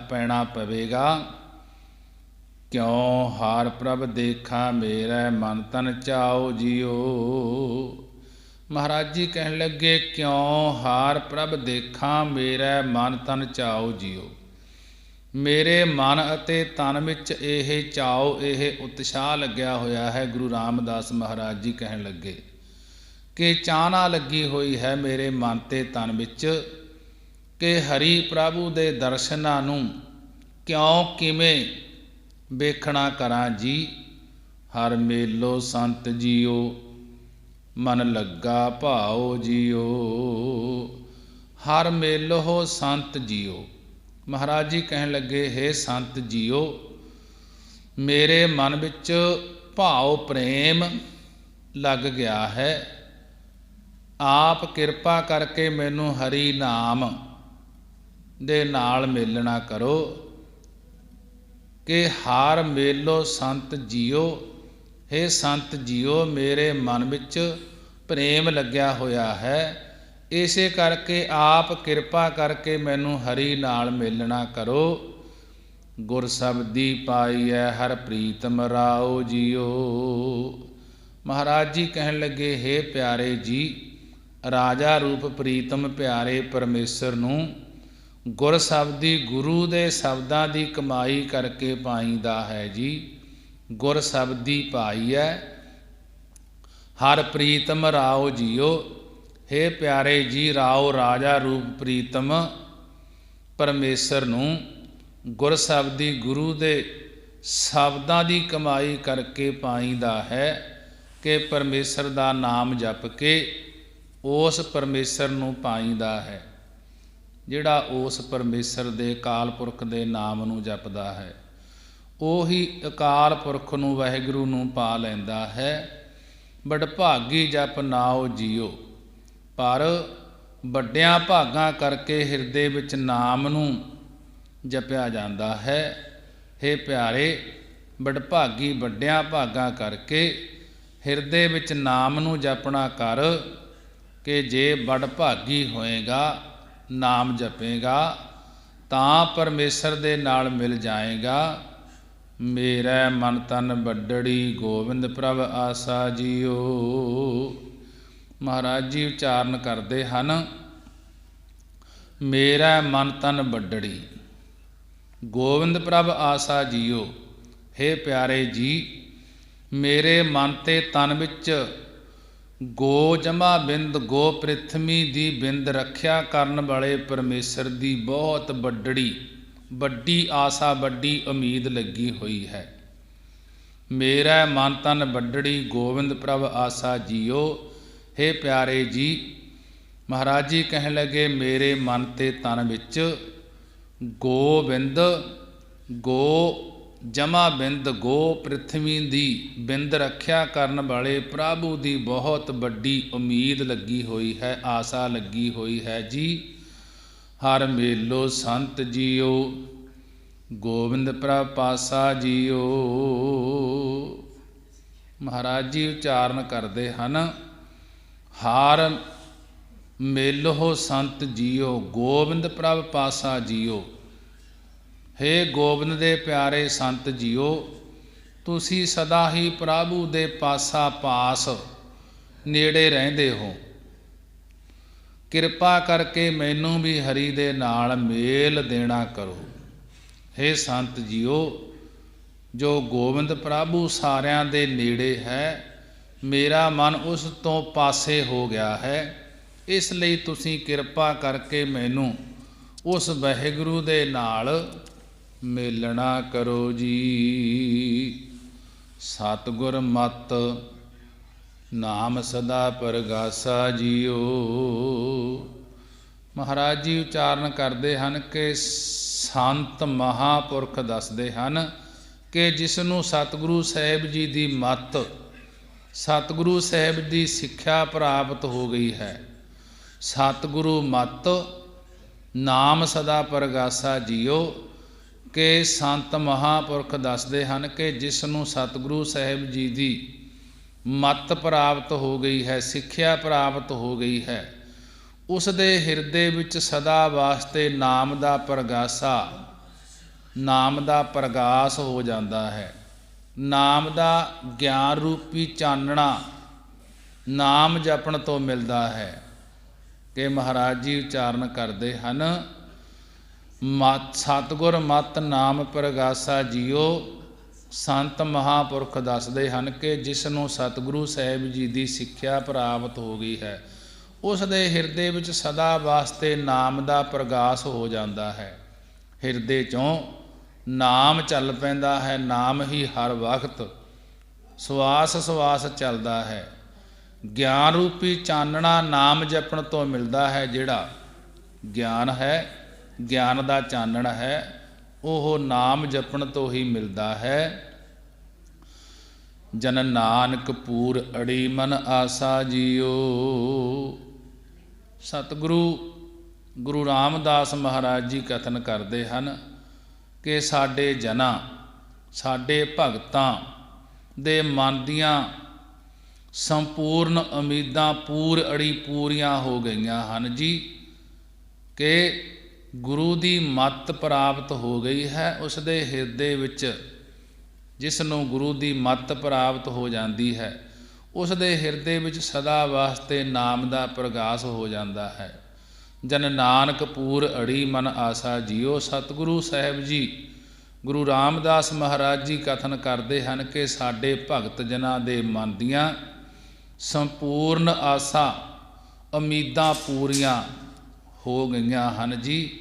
ਪੈਣਾ ਪਵੇਗਾ। ਕਿਉਂ ਹਾਰ ਪ੍ਰਭ ਦੇਖਾਂ ਮੇਰਾ ਮਨ ਤਨ ਚਾਓ ਜੀਓ। ਮਹਾਰਾਜ ਜੀ ਕਹਿਣ ਲੱਗੇ, ਕਿਉਂ ਹਾਰ ਪ੍ਰਭ ਦੇਖਾਂ ਮੇਰਾ ਮਨ ਤਨ ਚਾਓ ਜੀਓ। ਮੇਰੇ ਮਨ ਅਤੇ ਤਨ ਵਿੱਚ ਇਹ ਚਾਓ, ਇਹ ਉਤਸ਼ਾਹ ਲੱਗਿਆ ਹੋਇਆ ਹੈ। ਗੁਰੂ ਰਾਮਦਾਸ ਮਹਾਰਾਜ ਜੀ ਕਹਿਣ ਲੱਗੇ ਕਿ ਚਾਹਨਾ ਲੱਗੀ ਹੋਈ ਹੈ ਮੇਰੇ ਮਨ ਤੇ ਤਨ ਵਿੱਚ ਕਿ ਹਰੀ ਪ੍ਰਭੂ ਦੇ ਦਰਸ਼ਨਾਂ ਨੂੰ ਕਿਉਂ ਕਿਵੇਂ ਵੇਖਣਾ ਕਰਾਂ ਜੀ। ਹਰ ਮੇਲੋ ਸੰਤ ਜੀਓ, ਮਨ ਲੱਗਾ ਭਾਓ ਜੀਓ। ਹਰ ਮੇਲੋ ਸੰਤ ਜੀਓ। ਮਹਾਰਾਜ ਜੀ ਕਹਿਣ ਲੱਗੇ, ਹੇ ਸੰਤ ਜੀਓ, ਮੇਰੇ ਮਨ ਵਿੱਚ ਭਾਵ ਪ੍ਰੇਮ ਲੱਗ ਗਿਆ ਹੈ। ਆਪ ਕਿਰਪਾ ਕਰਕੇ ਮੈਨੂੰ ਹਰੀ ਨਾਮ ਦੇ ਨਾਲ ਮੇਲਣਾ ਕਰੋ। ਕਿ ਹਰ ਮੇਲੋ ਸੰਤ ਜੀਓ, ਹੇ ਸੰਤ ਜੀਓ, ਮੇਰੇ ਮਨ ਵਿੱਚ ਪ੍ਰੇਮ ਲੱਗਿਆ ਹੋਇਆ ਹੈ। ਇਸੇ ਕਰਕੇ ਆਪ ਕਿਰਪਾ ਕਰਕੇ ਮੈਨੂੰ ਹਰੀ ਨਾਲ ਮੇਲਣਾ ਕਰੋ। ਗੁਰ ਸ਼ਬਦੀ ਪਾਈਐ ਹਰ ਪ੍ਰੀਤਮ ਰਾਓ ਜੀਓ। ਮਹਾਰਾਜ ਜੀ ਕਹਿਣ ਲੱਗੇ, ਹੇ ਪਿਆਰੇ ਜੀ, ਰਾਜਾ ਰੂਪ ਪ੍ਰੀਤਮ ਪਿਆਰੇ ਪਰਮੇਸ਼ਰ ਨੂੰ ਗੁਰ ਸ਼ਬਦੀ, ਗੁਰੂ ਦੇ ਸ਼ਬਦਾਂ ਦੀ ਕਮਾਈ ਕਰਕੇ ਪਾਈਦਾ ਹੈ ਜੀ। ਗੁਰ ਸ਼ਬਦੀ ਪਾਈਐ ਹਰ ਪ੍ਰੀਤਮ ਰਾਓ ਜੀਓ। ਹੇ ਪਿਆਰੇ ਜੀ, ਰਾਓ ਰਾਜਾ ਰੂਪ ਪ੍ਰੀਤਮ ਪਰਮੇਸ਼ਰ ਨੂੰ ਗੁਰ ਸ਼ਬਦੀ, ਗੁਰੂ ਦੇ ਸ਼ਬਦਾਂ ਦੀ ਕਮਾਈ ਕਰਕੇ ਪਾਈਦਾ ਹੈ। ਕਿ ਪਰਮੇਸ਼ਰ ਦਾ ਨਾਮ ਜਪ ਕੇ ਉਸ ਪਰਮੇਸ਼ਰ ਨੂੰ ਪਾਈਦਾ ਹੈ। ਜਿਹੜਾ ਉਸ ਪਰਮੇਸ਼ਰ ਦੇ ਅਕਾਲ ਪੁਰਖ ਦੇ ਨਾਮ ਨੂੰ ਜਪਦਾ ਹੈ, ਉਹੀ ਅਕਾਲ ਪੁਰਖ ਨੂੰ, ਵਾਹਿਗੁਰੂ ਨੂੰ ਪਾ ਲੈਂਦਾ ਹੈ। ਵਡਭਾਗੀ ਜਪ ਨਾਉ ਜੀਓ। ਪਰ ਵੱਡਿਆਂ ਭਾਗਾਂ ਕਰਕੇ ਹਿਰਦੇ ਵਿੱਚ ਨਾਮ ਨੂੰ ਜਪਿਆ ਜਾਂਦਾ ਹੈ। ਹੇ ਪਿਆਰੇ, ਵਡਭਾਗੀ ਵੱਡਿਆਂ ਭਾਗਾਂ ਕਰਕੇ ਹਿਰਦੇ ਵਿੱਚ ਨਾਮ ਨੂੰ ਜਪਣਾ ਕਰ, ਕਿ ਜੇ ਵਡਭਾਗੀ ਹੋਏਗਾ, ਨਾਮ ਜਪੇਗਾ, ਤਾਂ ਪਰਮੇਸ਼ਰ ਦੇ ਨਾਲ ਮਿਲ ਜਾਏਗਾ। ਮੇਰਾ ਮਨ ਤਨ ਵੱਡੜੀ ਗੋਬਿੰਦ ਪ੍ਰਭ ਆਸਾ ਜੀਓ। ਮਹਾਰਾਜ ਜੀ ਉਚਾਰਨ ਕਰਦੇ ਹਨ, ਮੇਰਾ ਮਨ ਤਨ ਵੱਡੜੀ ਗੋਬਿੰਦ ਪ੍ਰਭ ਆਸਾ ਜੀਓ। ਹੇ ਪਿਆਰੇ ਜੀ, ਮੇਰੇ ਮਨ ਤੇ ਤਨ ਵਿੱਚ ਗੋ ਜਮਾ ਬਿੰਦ, ਗੋ ਪ੍ਰਿਥਵੀ ਦੀ ਬਿੰਦ ਰੱਖਿਆ ਕਰਨ ਵਾਲੇ ਪਰਮੇਸ਼ਰ ਦੀ ਬਹੁਤ ਵੱਡੀ ਆਸਾ, ਵੱਡੀ ਉਮੀਦ ਲੱਗੀ ਹੋਈ ਹੈ। ਮੇਰਾ ਮਨ ਤਨ ਵੱਡੜੀ ਗੋਬਿੰਦ ਪ੍ਰਭ ਆਸਾ ਜੀਓ। ਹੇ ਪਿਆਰੇ ਜੀ, ਮਹਾਰਾਜ ਜੀ ਕਹਿਣ ਲੱਗੇ, ਮੇਰੇ ਮਨ ਤੇ ਤਨ ਵਿੱਚ ਗੋਬਿੰਦ, ਗੋ ਜਮਾ ਬਿੰਦ, ਗੋ ਪ੍ਰਿਥਵੀ ਦੀ ਬਿੰਦ ਰੱਖਿਆ ਕਰਨ ਵਾਲੇ ਪ੍ਰਭੂ ਦੀ ਬਹੁਤ ਵੱਡੀ ਉਮੀਦ ਲੱਗੀ ਹੋਈ ਹੈ, ਆਸਾ ਲੱਗੀ ਹੋਈ ਹੈ ਜੀ। ਹਰ ਮੇਲੋ ਸੰਤ ਜੀਓ, ਗੋਬਿੰਦ ਪ੍ਰਭ ਪਾਸਾ ਜੀਓ। ਮਹਾਰਾਜ ਜੀ ਉਚਾਰਨ ਕਰਦੇ ਹਨ, ਹਰ ਮੇਲੋ ਸੰਤ ਜੀਓ, ਗੋਬਿੰਦ ਪ੍ਰਭ ਪਾਸਾ ਜੀਓ। ਹੇ ਗੋਬਿੰਦ ਦੇ ਪਿਆਰੇ ਸੰਤ ਜੀਓ, ਤੁਸੀਂ ਸਦਾ ਹੀ ਪ੍ਰਭੂ ਦੇ ਪਾਸਾ ਪਾਸ ਨੇੜੇ ਰਹਿੰਦੇ ਹੋ। ਕਿਰਪਾ ਕਰਕੇ ਮੈਨੂੰ ਵੀ ਹਰੀ ਦੇ ਨਾਲ ਮੇਲ ਦੇਣਾ ਕਰੋ। ਹੇ ਸੰਤ ਜੀਓ, ਜੋ ਗੋਬਿੰਦ ਪ੍ਰਭੂ ਸਾਰਿਆਂ ਦੇ ਨੇੜੇ ਹੈ, ਮੇਰਾ ਮਨ ਉਸ ਤੋਂ ਪਾਸੇ ਹੋ ਗਿਆ ਹੈ। ਇਸ ਲਈ ਤੁਸੀਂ ਕਿਰਪਾ ਕਰਕੇ ਮੈਨੂੰ ਉਸ ਵਾਹਿਗੁਰੂ ਦੇ ਨਾਲ ਮੇਲਣਾ ਕਰੋ ਜੀ। ਸਤਿਗੁਰ ਮਤ ਨਾਮ ਸਦਾ ਪਰਗਾਸਾ ਜੀਓ। ਮਹਾਰਾਜ ਜੀ ਉਚਾਰਨ ਕਰਦੇ ਹਨ ਕਿ ਸੰਤ ਮਹਾਂਪੁਰਖ ਦੱਸਦੇ ਹਨ ਕਿ ਜਿਸ ਨੂੰ ਸਤਿਗੁਰੂ ਸਾਹਿਬ ਜੀ ਦੀ ਮੱਤ, ਸਤਿਗੁਰੂ ਸਾਹਿਬ ਦੀ ਸਿੱਖਿਆ ਪ੍ਰਾਪਤ ਹੋ ਗਈ ਹੈ, ਸਤਿਗੁਰੂ ਮੱਤ ਨਾਮ ਸਦਾ ਪਰਗਾਸਾ ਜੀਓ, ਕਿ ਸੰਤ ਮਹਾਂਪੁਰਖ ਦੱਸਦੇ ਹਨ ਕਿ ਜਿਸ ਨੂੰ ਸਤਿਗੁਰੂ ਸਾਹਿਬ ਜੀ ਦੀ ਮੱਤ ਪ੍ਰਾਪਤ ਹੋ ਗਈ ਹੈ, ਸਿੱਖਿਆ ਪ੍ਰਾਪਤ ਹੋ ਗਈ ਹੈ, ਉਸ ਦੇ ਹਿਰਦੇ ਵਿੱਚ ਸਦਾ ਵਾਸਤੇ ਨਾਮ ਦਾ ਪ੍ਰਗਾਸਾ, ਨਾਮ ਦਾ ਪ੍ਰਗਾਸ ਹੋ ਜਾਂਦਾ ਹੈ। ਨਾਮ ਦਾ ਗਿਆਨ ਰੂਪੀ ਚਾਨਣਾ ਨਾਮ ਜਪਣ ਤੋਂ ਮਿਲਦਾ ਹੈ। ਕਿ ਮਹਾਰਾਜ ਜੀ ਉਚਾਰਨ ਕਰਦੇ ਹਨ, ਮਤ ਸਤਿਗੁਰ ਮਤ ਨਾਮ ਪ੍ਰਗਾਸਾ ਜੀਓ। ਸੰਤ ਮਹਾਂਪੁਰਖ ਦੱਸਦੇ ਹਨ ਕਿ ਜਿਸ ਨੂੰ ਸਤਿਗੁਰੂ ਸਾਹਿਬ ਜੀ ਦੀ ਸਿੱਖਿਆ ਪ੍ਰਾਪਤ ਹੋ ਗਈ ਹੈ, ਉਸ ਦੇ ਹਿਰਦੇ ਵਿੱਚ ਸਦਾ ਵਾਸਤੇ ਨਾਮ ਦਾ ਪ੍ਰਗਾਸ ਹੋ ਜਾਂਦਾ ਹੈ। ਹਿਰਦੇ 'ਚੋਂ ਨਾਮ ਚੱਲ ਪੈਂਦਾ ਹੈ, ਨਾਮ ਹੀ ਹਰ ਵਕਤ ਸਵਾਸ ਸਵਾਸ ਚੱਲਦਾ ਹੈ। ਗਿਆਨ ਰੂਪੀ ਚਾਨਣਾ ਨਾਮ ਜਪਣ ਤੋਂ ਮਿਲਦਾ ਹੈ। ਜਿਹੜਾ ਗਿਆਨ ਹੈ, ਗਿਆਨ ਦਾ ਚਾਨਣ ਹੈ, ਉਹ ਨਾਮ ਜਪਣ ਤੋਂ ਹੀ ਮਿਲਦਾ ਹੈ। ਜਨ ਨਾਨਕ ਪੂਰ ਅੜੀ ਮਨ ਆਸਾ ਜੀਓ। ਸਤਿਗੁਰੂ ਗੁਰੂ ਰਾਮਦਾਸ ਮਹਾਰਾਜ ਜੀ ਕਥਨ ਕਰਦੇ ਹਨ ਕਿ ਸਾਡੇ ਜਨਾਂ, ਸਾਡੇ ਭਗਤਾਂ ਦੇ ਮਨ ਦੀਆਂ ਸੰਪੂਰਨ ਉਮੀਦਾਂ ਪੂਰ ਅੜੀ ਪੂਰੀਆਂ ਹੋ ਗਈਆਂ ਹਨ ਜੀ। ਕਿ ਗੁਰੂ ਦੀ ਮੱਤ ਪ੍ਰਾਪਤ ਹੋ ਗਈ ਹੈ। ਉਸ ਦੇ ਹਿਰਦੇ ਵਿੱਚ, ਜਿਸ ਨੂੰ ਗੁਰੂ ਦੀ ਮੱਤ ਪ੍ਰਾਪਤ ਹੋ ਜਾਂਦੀ ਹੈ, ਉਸ ਦੇ ਹਿਰਦੇ ਵਿੱਚ ਸਦਾ ਵਾਸਤੇ ਨਾਮ ਦਾ ਪ੍ਰਗਾਸ ਹੋ ਜਾਂਦਾ ਹੈ। ਜਨ ਨਾਨਕ ਪੂਰ ਅੜੀ ਮਨ ਆਸਾ ਜੀਓ। ਸਤਿਗੁਰੂ ਸਾਹਿਬ ਜੀ ਗੁਰੂ ਰਾਮਦਾਸ ਮਹਾਰਾਜ ਜੀ ਕਥਨ ਕਰਦੇ ਹਨ ਕਿ ਸਾਡੇ ਭਗਤ ਜਨਾਂ ਦੇ ਮਨ ਦੀਆਂ ਸੰਪੂਰਨ ਆਸਾ ਉਮੀਦਾਂ ਪੂਰੀਆਂ ਹੋ ਗਈਆਂ ਹਨ ਜੀ।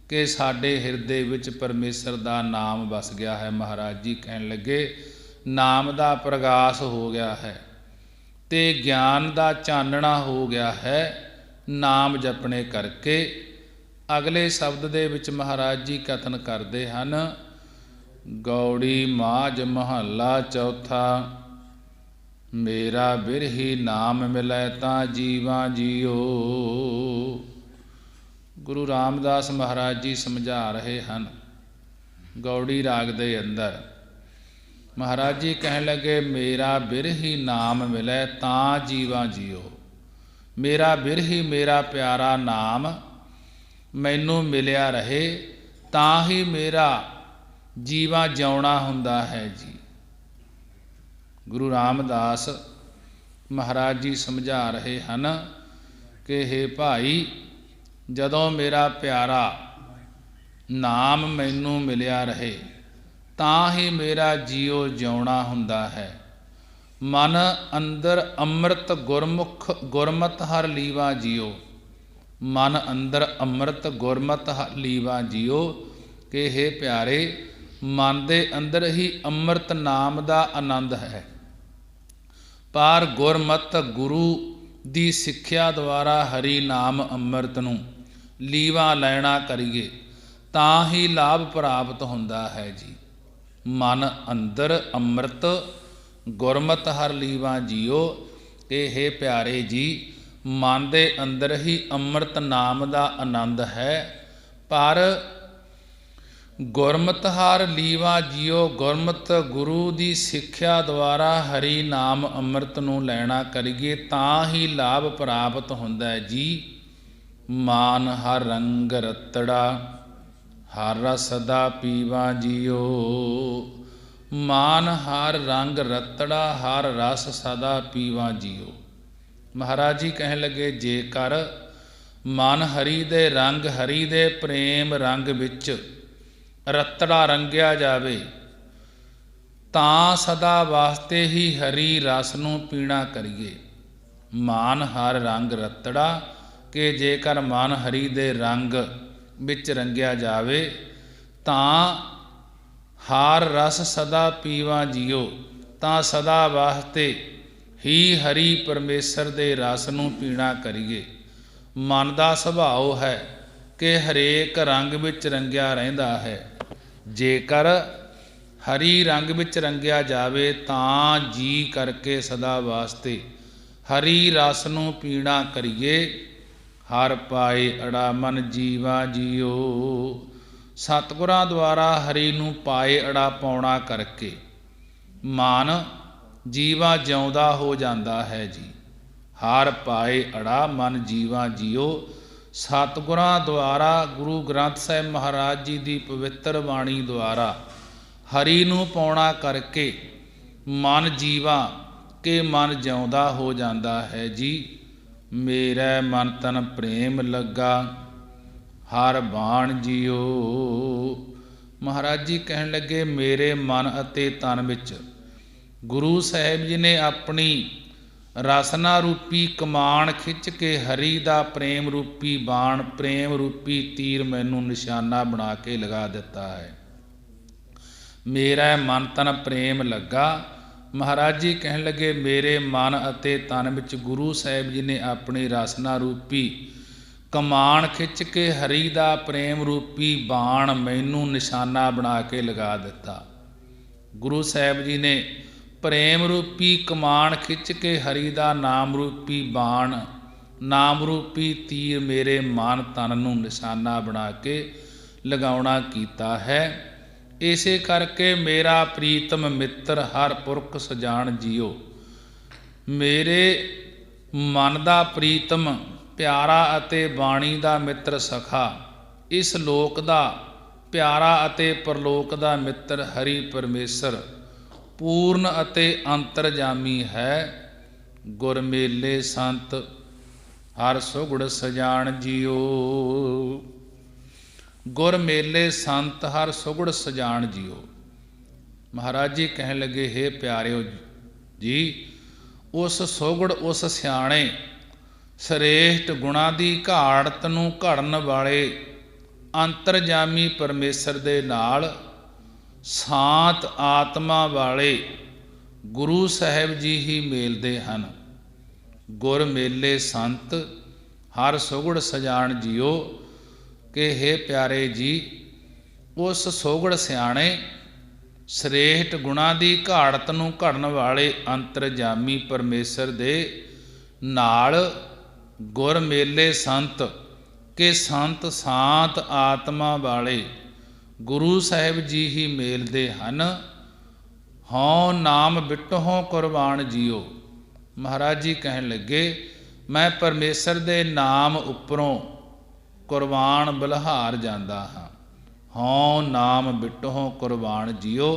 ਕਿ ਸਾਡੇ ਹਿਰਦੇ ਵਿੱਚ ਪਰਮੇਸ਼ਰ ਦਾ ਨਾਮ ਵਸ ਗਿਆ ਹੈ। ਮਹਾਰਾਜ ਜੀ ਕਹਿਣ ਲੱਗੇ, ਨਾਮ ਦਾ ਪ੍ਰਗਾਸ ਹੋ ਗਿਆ ਹੈ ਤੇ ਗਿਆਨ ਦਾ ਚਾਨਣਾ ਹੋ ਗਿਆ ਹੈ ਨਾਮ ਜਪਣੇ ਕਰਕੇ। ਅਗਲੇ ਸ਼ਬਦ ਦੇ ਵਿੱਚ ਮਹਾਰਾਜ ਜੀ ਕਥਨ ਕਰਦੇ ਹਨ, ਗੌੜੀ ਮਾਝ ਮਹੱਲਾ ਚੌਥਾ, ਮੇਰਾ ਬਿਰਹੀ ਨਾਮ ਮਿਲੈ ਤਾਂ ਜੀਵਾਂ ਜੀਓ। ਗੁਰੂ ਰਾਮਦਾਸ ਮਹਾਰਾਜ ਜੀ ਸਮਝਾ ਰਹੇ ਹਨ, ਗੌੜੀ ਰਾਗ ਦੇ ਅੰਦਰ ਮਹਾਰਾਜ ਜੀ ਕਹਿਣ ਲੱਗੇ, ਮੇਰਾ ਬਿਰਹੀ ਨਾਮ ਮਿਲੈ ਤਾਂ ਜੀਵਾਂ ਜੀਓ। ਮੇਰਾ ਬਿਰਹੀ, ਮੇਰਾ ਪਿਆਰਾ ਨਾਮ ਮੈਨੂੰ ਮਿਲਿਆ ਰਹੇ ਤਾਂ ਹੀ ਮੇਰਾ ਜੀਵਾਂ ਜਿਉਣਾ ਹੁੰਦਾ ਹੈ ਜੀ। ਗੁਰੂ ਰਾਮਦਾਸ ਮਹਾਰਾਜ ਜੀ ਸਮਝਾ ਰਹੇ ਹਨ ਕਿ ਹੇ ਭਾਈ, ਜਦੋਂ ਮੇਰਾ ਪਿਆਰਾ ਨਾਮ ਮੈਨੂੰ ਮਿਲਿਆ ਰਹੇ ਤਾਂ ਹੀ ਮੇਰਾ ਜੀਉ ਜਿਉਣਾ ਹੁੰਦਾ ਹੈ। ਮਨ ਅੰਦਰ ਅੰਮ੍ਰਿਤ ਗੁਰਮਤ ਹਰ ਲੀਵਾ ਜੀਓ। ਮਨ ਅੰਦਰ ਅੰਮ੍ਰਿਤ ਗੁਰਮਤ ਹਰ ਲੀਵਾ ਜੀਓ। ਕਿ ਹੇ ਪਿਆਰੇ, ਮਨ ਦੇ ਅੰਦਰ ਹੀ ਅੰਮ੍ਰਿਤ ਨਾਮ ਦਾ ਆਨੰਦ ਹੈ, ਪਰ ਗੁਰਮਤ ਗੁਰੂ ਦੀ ਸਿੱਖਿਆ ਦੁਆਰਾ ਹਰੀ ਨਾਮ ਅੰਮ੍ਰਿਤ ਨੂੰ ਲੀਵਾ ਲੈਣਾ ਕਰੀਏ ਤਾਂ ਹੀ ਲਾਭ ਪ੍ਰਾਪਤ ਹੁੰਦਾ ਹੈ ਜੀ। ਮਨ ਅੰਦਰ ਅੰਮ੍ਰਿਤ ਗੁਰਮਤ ਹਰ ਲੀਵਾ ਜੀਓ। ਕਿ ਹੇ ਪਿਆਰੇ ਜੀ, ਮਨ ਦੇ ਅੰਦਰ ਹੀ ਅੰਮ੍ਰਿਤ ਨਾਮ ਦਾ ਆਨੰਦ ਹੈ, ਪਰ ਗੁਰਮਤਿ ਹਰਿ ਲੀਵਾ ਜੀਓ। ਗੁਰਮਤ ਗੁਰੂ ਦੀ ਸਿੱਖਿਆ ਦੁਆਰਾ ਹਰੀ ਨਾਮ ਅੰਮ੍ਰਿਤ ਨੂੰ ਲੈਣਾ ਕਰੀਏ ਤਾਂ ਹੀ ਲਾਭ ਪ੍ਰਾਪਤ ਹੁੰਦਾ ਹੈ ਜੀ। ਮਾਨ ਹਰ ਰੰਗ ਰਤੜਾ ਹਰ ਰਸ ਸਦਾ ਪੀਵਾ ਜੀਓ। ਮਾਨ ਹਰ ਰੰਗ ਰਤੜਾ ਹਰ ਰਸ ਸਦਾ ਪੀਵਾ ਜੀਓ। ਮਹਾਰਾਜ ਜੀ ਕਹਿਣ ਲੱਗੇ, ਜੇਕਰ ਮਨ ਹਰੀ ਦੇ ਰੰਗ, ਹਰੀ ਦੇ ਪ੍ਰੇਮ ਰੰਗ ਵਿੱਚ ਰਤੜਾ ਰੰਗਿਆ ਜਾਵੇ ਤਾਂ ਸਦਾ ਵਾਸਤੇ ਹੀ ਹਰੀ ਰਸ ਨੂੰ ਪੀਣਾ ਕਰੀਏ। ਮਾਨ ਹਰ ਰੰਗ ਰਤੜਾ, ਕਿ ਜੇਕਰ ਮਨ ਹਰੀ ਦੇ ਰੰਗ ਵਿੱਚ ਰੰਗਿਆ ਜਾਵੇ ਤਾਂ ਹਰ ਰਸ ਸਦਾ ਪੀਵਾ ਜੀਓ, ਤਾਂ ਸਦਾ ਵਾਸਤੇ ਹੀ ਹਰੀ ਪਰਮੇਸ਼ਰ ਦੇ ਰਸ ਨੂੰ ਪੀਣਾ ਕਰੀਏ। ਮਨ ਦਾ ਸੁਭਾਅ ਹੈ ਕਿ ਹਰੇਕ ਰੰਗ ਵਿੱਚ ਰੰਗਿਆ ਰਹਿੰਦਾ ਹੈ। ਜੇਕਰ ਹਰੀ ਰੰਗ ਵਿੱਚ ਰੰਗਿਆ ਜਾਵੇ ਤਾਂ ਜੀ ਕਰਕੇ ਸਦਾ ਵਾਸਤੇ ਹਰੀ ਰਸ ਨੂੰ ਪੀਣਾ ਕਰੀਏ। ਹਰ ਪਾਏ ਅੜਾ ਮਨ ਜੀਵਾ ਜੀਓ। ਸਤਿਗੁਰਾਂ ਦੁਆਰਾ ਹਰੀ ਨੂੰ ਪਾਏ ਅੜਾ ਪਾਉਣਾ ਕਰਕੇ ਮਨ ਜੀਵਾ ਜਿਉਂਦਾ ਹੋ ਜਾਂਦਾ ਹੈ ਜੀ। ਹਰ ਪਾਏ ਅੜਾ ਮਨ ਜੀਵਾ ਜੀਓ। ਸਤਿਗੁਰਾਂ ਦੁਆਰਾ, ਗੁਰੂ ਗ੍ਰੰਥ ਸਾਹਿਬ ਮਹਾਰਾਜ ਜੀ ਦੀ ਪਵਿੱਤਰ ਬਾਣੀ ਦੁਆਰਾ ਹਰੀ ਨੂੰ ਪਾਉਣਾ ਕਰਕੇ ਮਨ ਜੀਵਾ, ਕਿ ਮਨ ਜਿਉਂਦਾ ਹੋ ਜਾਂਦਾ ਹੈ ਜੀ। ਮੇਰੇ ਮਨ ਤਨ ਪ੍ਰੇਮ ਲੱਗਾ ਹਰ ਬਾਣ ਜੀਓ। ਮਹਾਰਾਜ ਜੀ ਕਹਿਣ ਲੱਗੇ, ਮੇਰੇ ਮਨ ਅਤੇ ਤਨ ਵਿੱਚ ਗੁਰੂ ਸਾਹਿਬ ਜੀ ਨੇ ਆਪਣੀ ਰਸਨਾ ਰੂਪੀ ਕਮਾਨ ਖਿੱਚ ਕੇ ਹਰੀ ਦਾ ਪ੍ਰੇਮ ਰੂਪੀ ਬਾਣ, ਪ੍ਰੇਮ ਰੂਪੀ ਤੀਰ ਮੈਨੂੰ ਨਿਸ਼ਾਨਾ ਬਣਾ ਕੇ ਲਗਾ ਦਿੱਤਾ ਹੈ। ਮੇਰਾ ਮਨ ਤਨ ਪ੍ਰੇਮ ਲੱਗਾ। ਮਹਾਰਾਜ ਜੀ ਕਹਿਣ ਲੱਗੇ, ਮੇਰੇ ਮਨ ਅਤੇ ਤਨ ਵਿੱਚ ਗੁਰੂ ਸਾਹਿਬ ਜੀ ਨੇ ਆਪਣੀ ਰਸਨਾ ਰੂਪੀ ਕਮਾਨ ਖਿੱਚ ਕੇ ਹਰੀ ਦਾ ਪ੍ਰੇਮ ਰੂਪੀ ਬਾਣ ਮੈਨੂੰ ਨਿਸ਼ਾਨਾ ਬਣਾ ਕੇ ਲਗਾ ਦਿੱਤਾ। ਗੁਰੂ ਸਾਹਿਬ ਜੀ ਨੇ ਪ੍ਰੇਮ ਰੂਪੀ ਕਮਾਨ ਖਿੱਚ ਕੇ ਹਰੀ ਦਾ ਨਾਮ ਰੂਪੀ ਬਾਣ, ਨਾਮ ਰੂਪੀ ਤੀਰ ਮੇਰੇ ਮਨ ਤਨ ਨੂੰ ਨਿਸ਼ਾਨਾ ਬਣਾ ਕੇ ਲਗਾਉਣਾ ਕੀਤਾ ਹੈ। ਇਸੇ ਕਰਕੇ ਮੇਰਾ ਪ੍ਰੀਤਮ ਮਿੱਤਰ ਹਰ ਪੁਰਖ ਸਜਾਣ ਜੀਓ। ਮੇਰੇ ਮਨ ਦਾ ਪ੍ਰੀਤਮ ਪਿਆਰਾ ਅਤੇ ਬਾਣੀ ਦਾ ਮਿੱਤਰ ਸਖਾ, ਇਸ ਲੋਕ ਦਾ ਪਿਆਰਾ ਅਤੇ ਪਰਲੋਕ ਦਾ ਮਿੱਤਰ ਹਰੀ ਪਰਮੇਸ਼ਰ ਪੂਰਨ ਅਤੇ ਅੰਤਰਜਾਮੀ ਹੈ। ਗੁਰ ਮੇਲੇ ਸੰਤ ਹਰ ਸੁਗੜ ਸਜਾਣ ਜੀਓ। ਗੁਰ ਮੇਲੇ ਸੰਤ ਹਰ ਸੁਗੜ ਸਜਾਣ ਜੀਓ। ਮਹਾਰਾਜ ਜੀ ਕਹਿਣ ਲੱਗੇ, ਹੇ ਪਿਆਰਿਓ ਜੀ, ਉਸ ਸੁਗੜ, ਉਸ ਸਿਆਣੇ ਸ੍ਰੇਸ਼ਟ ਗੁਣਾਂ ਦੀ ਘਾੜਤ ਨੂੰ ਘੜਨ ਵਾਲੇ ਅੰਤਰਜਾਮੀ ਪਰਮੇਸ਼ਰ ਦੇ ਨਾਲ ਸ਼ਾਂਤ ਆਤਮਾ ਵਾਲੇ ਗੁਰੂ ਸਾਹਿਬ ਜੀ ਹੀ ਮੇਲਦੇ ਹਨ। ਗੁਰ ਮੇਲੇ ਸੰਤ ਹਰ ਸੁਗੜ ਸਜਾਣ ਜੀਓ। ਕਿ हे ਪਿਆਰੇ ਜੀ, ਉਸ ਸੋਗੜ ਸਿਆਣੇ ਸ੍ਰੇਸ਼ਟ ਗੁਣਾਂ ਦੀ ਘਾੜਤ ਨੂੰ ਘੜਨ ਵਾਲੇ ਅੰਤਰਜਾਮੀ ਪਰਮੇਸ਼ਰ ਦੇ ਨਾਲ ਗੁਰ ਮੇਲੇ ਸੰਤ ਕਿ ਸੰਤ ਸ਼ਾਂਤ ਆਤਮਾ ਵਾਲੇ ਗੁਰੂ ਸਾਹਿਬ ਜੀ ਹੀ ਮੇਲਦੇ ਹਨ। ਹਉ ਨਾਮ ਬਿਟਹੁ ਕੁਰਬਾਨ ਜੀਓ। ਮਹਾਰਾਜ ਜੀ ਕਹਿਣ ਲੱਗੇ, ਮੈਂ ਪਰਮੇਸ਼ਰ ਦੇ ਨਾਮ ਉੱਪਰੋਂ ਕੁਰਬਾਨ ਬਲਿਹਾਰ ਜਾਂਦਾ ਹਾਂ। ਹਉ ਨਾਮ ਬਿਟਹੁ ਕੁਰਬਾਨ ਜੀਓ।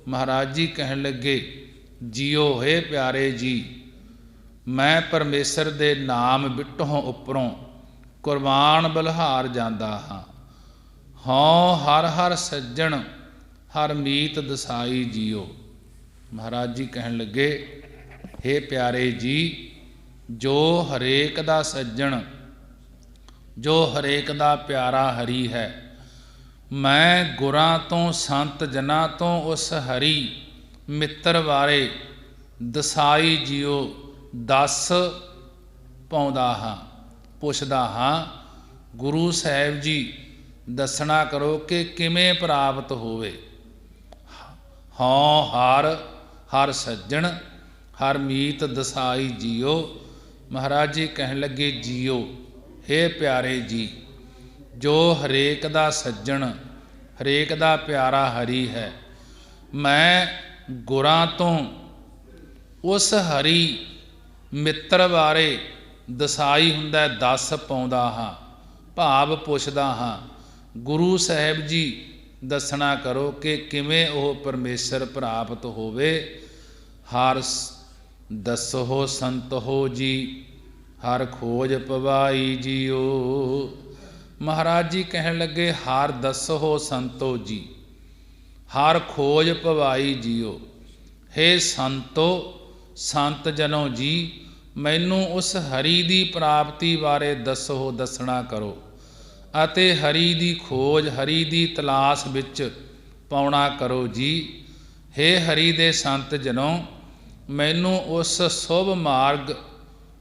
ਮਹਾਰਾਜ ਜੀ ਕਹਿਣ ਲੱਗੇ, ਜੀਓ ਹੈ ਪਿਆਰੇ ਜੀ, ਮੈਂ ਪਰਮੇਸ਼ਰ ਦੇ ਨਾਮ ਬਿਟਹੁ ਉੱਪਰੋਂ ਕੁਰਬਾਨ ਬਲਿਹਾਰ ਜਾਂਦਾ ਹਾਂ। ਹਉ ਹਰ ਹਰ ਸੱਜਣ ਹਰ ਮੀਤ ਦਸਾਈ ਜੀਓ। ਮਹਾਰਾਜ ਜੀ ਕਹਿਣ ਲੱਗੇ, हे ਪਿਆਰੇ ਜੀ, ਜੋ ਹਰੇਕ ਦਾ ਸੱਜਣ, ਜੋ ਹਰੇਕ ਦਾ ਪਿਆਰਾ ਹਰੀ ਹੈ, ਮੈਂ ਗੁਰਾਂ ਤੋਂ ਸੰਤ ਜਨਾਂ ਤੋਂ ਉਸ ਹਰੀ ਮਿੱਤਰ ਬਾਰੇ ਦਸਾਈ ਜੀਓ ਦੱਸ ਪਾਉਂਦਾ ਹਾਂ, ਪੁੱਛਦਾ ਹਾਂ। ਗੁਰੂ ਸਾਹਿਬ ਜੀ ਦੱਸਣਾ ਕਰੋ ਕਿ ਕਿਵੇਂ ਪ੍ਰਾਪਤ ਹੋਵੇ। ਹਉ ਹਰ ਹਰ ਸੱਜਣ ਹਰ ਮੀਤ ਦਸਾਈ ਜੀਓ। ਮਹਾਰਾਜ ਜੀ ਕਹਿਣ ਲੱਗੇ, ਜੀਓ हे ਪਿਆਰੇ ਜੀ, ਜੋ ਹਰੇਕ ਦਾ ਸੱਜਣ ਹਰੇਕ ਦਾ ਪਿਆਰਾ ਹਰੀ ਹੈ, ਮੈਂ ਗੁਰਾਂ ਤੋਂ ਉਸ ਹਰੀ ਮਿੱਤਰ ਬਾਰੇ ਦਸਾਈ ਹੁੰਦਾ ਦੱਸ ਪਾਉਂਦਾ ਹਾਂ, ਭਾਵ ਪੁੱਛਦਾ ਹਾਂ। ਗੁਰੂ ਸਾਹਿਬ ਜੀ ਦੱਸਣਾ ਕਰੋ ਕਿ ਕਿਵੇਂ ਉਹ ਪਰਮੇਸ਼ਰ ਪ੍ਰਾਪਤ ਹੋਵੇ। ਹਰ ਦੱਸੋ ਸੰਤੋ ਜੀ ਹਰ ਖੋਜ ਪਵਾਈ ਜੀਓ। ਮਹਾਰਾਜ ਜੀ ਕਹਿਣ ਲੱਗੇ, ਹਰ ਦੱਸੋ ਸੰਤੋ ਜੀ ਹਰ ਖੋਜ ਪਵਾਈ ਜੀਓ। हे ਸੰਤੋ ਸੰਤ ਜਨੋ ਜੀ, ਮੈਨੂੰ ਉਸ ਹਰੀ ਦੀ ਪ੍ਰਾਪਤੀ ਬਾਰੇ ਦੱਸੋ, ਦੱਸਣਾ ਕਰੋ ਅਤੇ ਹਰੀ ਦੀ ਖੋਜ ਹਰੀ ਦੀ ਤਲਾਸ਼ ਵਿੱਚ ਪਾਉਣਾ ਕਰੋ ਜੀ। हे ਹਰੀ ਦੇ ਸੰਤ ਜਨੋ, ਮੈਨੂੰ ਉਸ ਸ਼ੁਭ ਮਾਰਗ,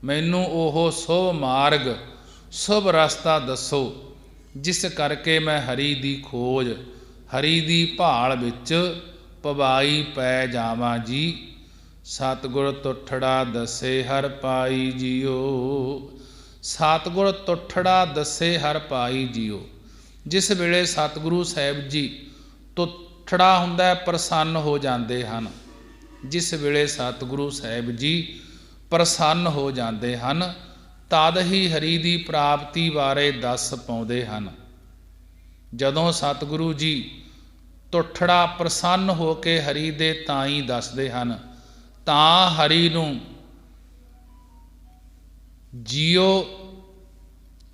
ਮੈਨੂੰ ਉਹ ਸ਼ੁਭ ਮਾਰਗ ਸ਼ੁਭ ਰਸਤਾ ਦੱਸੋ, ਜਿਸ ਕਰਕੇ ਮੈਂ ਹਰੀ ਦੀ ਖੋਜ ਹਰੀ ਦੀ ਭਾਲ ਵਿੱਚ ਪਵਾਈ ਪੈ ਜਾਵਾਂ ਜੀ। ਸਤਿਗੁਰ ਤੁਠੜਾ ਦੱਸੇ ਹਰ ਪਾਈ ਜੀਓ। ਸਤਿਗੁਰ ਤੁਠੜਾ ਦੱਸੇ ਹਰ ਪਾਈ ਜੀਓ। ਜਿਸ ਵੇਲੇ ਸਤਿਗੁਰੂ ਸਾਹਿਬ ਜੀ ਤੁਠੜਾ ਹੁੰਦਾ, ਪ੍ਰਸੰਨ ਹੋ ਜਾਂਦੇ ਹਨ। ਜਿਸ ਵੇਲੇ ਸਤਿਗੁਰੂ ਸਾਹਿਬ ਜੀ ਪ੍ਰਸੰਨ ਹੋ ਜਾਂਦੇ ਹਨ, ਤਦ ਹੀ ਹਰੀ ਦੀ ਪ੍ਰਾਪਤੀ ਬਾਰੇ ਦੱਸ ਪਾਉਂਦੇ ਹਨ। ਜਦੋਂ ਸਤਿਗੁਰੂ ਜੀ ਤੁਠੜਾ ਪ੍ਰਸੰਨ ਹੋ ਕੇ ਹਰੀ ਦੇ ਤਾਈਂ ਦੱਸਦੇ ਹਨ, ਤਾਂ ਹਰੀ ਨੂੰ ਜੀਓ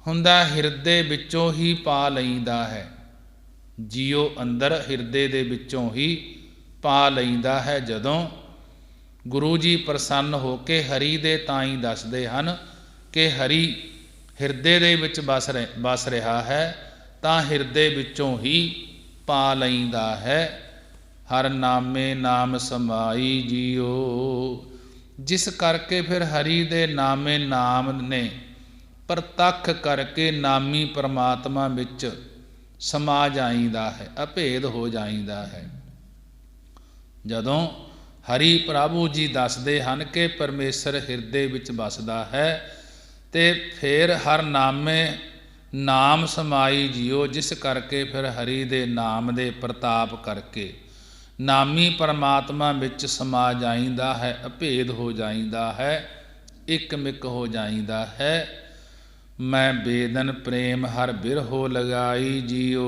ਹੁੰਦਾ ਹਿਰਦੇ ਵਿੱਚੋਂ ਹੀ ਪਾ ਲਈਦਾ ਹੈ। ਜੀਓ ਅੰਦਰ ਹਿਰਦੇ ਦੇ ਵਿੱਚੋਂ ਹੀ ਪਾ ਲਈਦਾ ਹੈ। ਜਦੋਂ ਗੁਰੂ ਜੀ ਪ੍ਰਸੰਨ ਹੋ ਕੇ ਹਰੀ ਦੇ ਤਾਈਂ ਦੱਸਦੇ ਹਨ ਕਿ ਹਰੀ ਹਿਰਦੇ ਦੇ ਵਿੱਚ ਵਸ ਰਿਹਾ ਹੈ, ਤਾਂ ਹਿਰਦੇ ਵਿੱਚੋਂ ਹੀ ਪਾ ਲਈਦਾ ਹੈ। ਹਰ ਨਾਮੇ ਨਾਮ ਸਮਾਈ ਜੀਓ। ਜਿਸ ਕਰਕੇ ਫਿਰ ਹਰੀ ਦੇ ਨਾਮੇ ਨਾਮ ਨੇ ਪ੍ਰਤੱਖ ਕਰਕੇ ਨਾਮੀ ਪਰਮਾਤਮਾ ਵਿੱਚ ਸਮਾ ਜਾਈਦਾ ਹੈ, ਅਭੇਦ ਹੋ ਜਾਈਦਾ ਹੈ। ਜਦੋਂ ਹਰੀ ਪ੍ਰਭੂ ਜੀ ਦੱਸਦੇ ਹਨ ਕਿ ਪਰਮੇਸ਼ਰ ਹਿਰਦੇ ਵਿੱਚ ਵਸਦਾ ਹੈ, ਤੇ ਫਿਰ ਹਰ ਨਾਮੇ ਨਾਮ ਸਮਾਈ ਜੀਓ। ਜਿਸ ਕਰਕੇ ਫਿਰ ਹਰੀ ਦੇ ਨਾਮ ਦੇ ਪ੍ਰਤਾਪ ਕਰਕੇ ਨਾਮੀ ਪਰਮਾਤਮਾ ਵਿੱਚ ਸਮਾ ਜਾਈਦਾ ਹੈ, ਅਭੇਦ ਹੋ ਜਾਈਦਾ ਹੈ, ਇੱਕ ਮਿਕ ਹੋ ਜਾਈਦਾ ਹੈ। ਮੈਂ ਬੇਦਨ ਪ੍ਰੇਮ ਹਰ ਬਿਰਹੋ ਲਗਾਈ ਜੀਓ।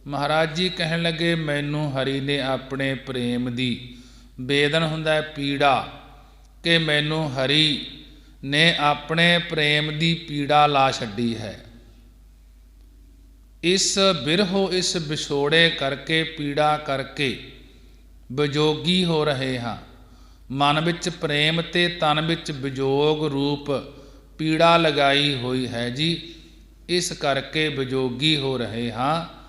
ਮਹਾਰਾਜ ਜੀ ਕਹਿਣ ਲੱਗੇ, ਮੈਨੂੰ ਹਰੀ ਨੇ ਆਪਣੇ ਪ੍ਰੇਮ ਦੀ, ਬੇਦਨ ਹੁੰਦਾ ਪੀੜਾ, ਕਿ ਮੈਨੂੰ ਹਰੀ ਨੇ ਆਪਣੇ ਪ੍ਰੇਮ ਦੀ ਪੀੜਾ ਲਾ ਛੱਡੀ ਹੈ। ਇਸ ਬਿਰਹੋ, ਇਸ ਵਿਛੋੜੇ ਕਰਕੇ, ਪੀੜਾ ਕਰਕੇ ਵਿਜੋਗੀ ਹੋ ਰਹੇ ਹਾਂ। ਮਨ ਵਿੱਚ ਪ੍ਰੇਮ ਤੇ ਤਨ ਵਿੱਚ ਵਿਜੋਗ ਰੂਪ ਪੀੜਾ ਲਗਾਈ ਹੋਈ ਹੈ ਜੀ। ਇਸ ਕਰਕੇ ਵਿਜੋਗੀ ਹੋ ਰਹੇ ਹਾਂ।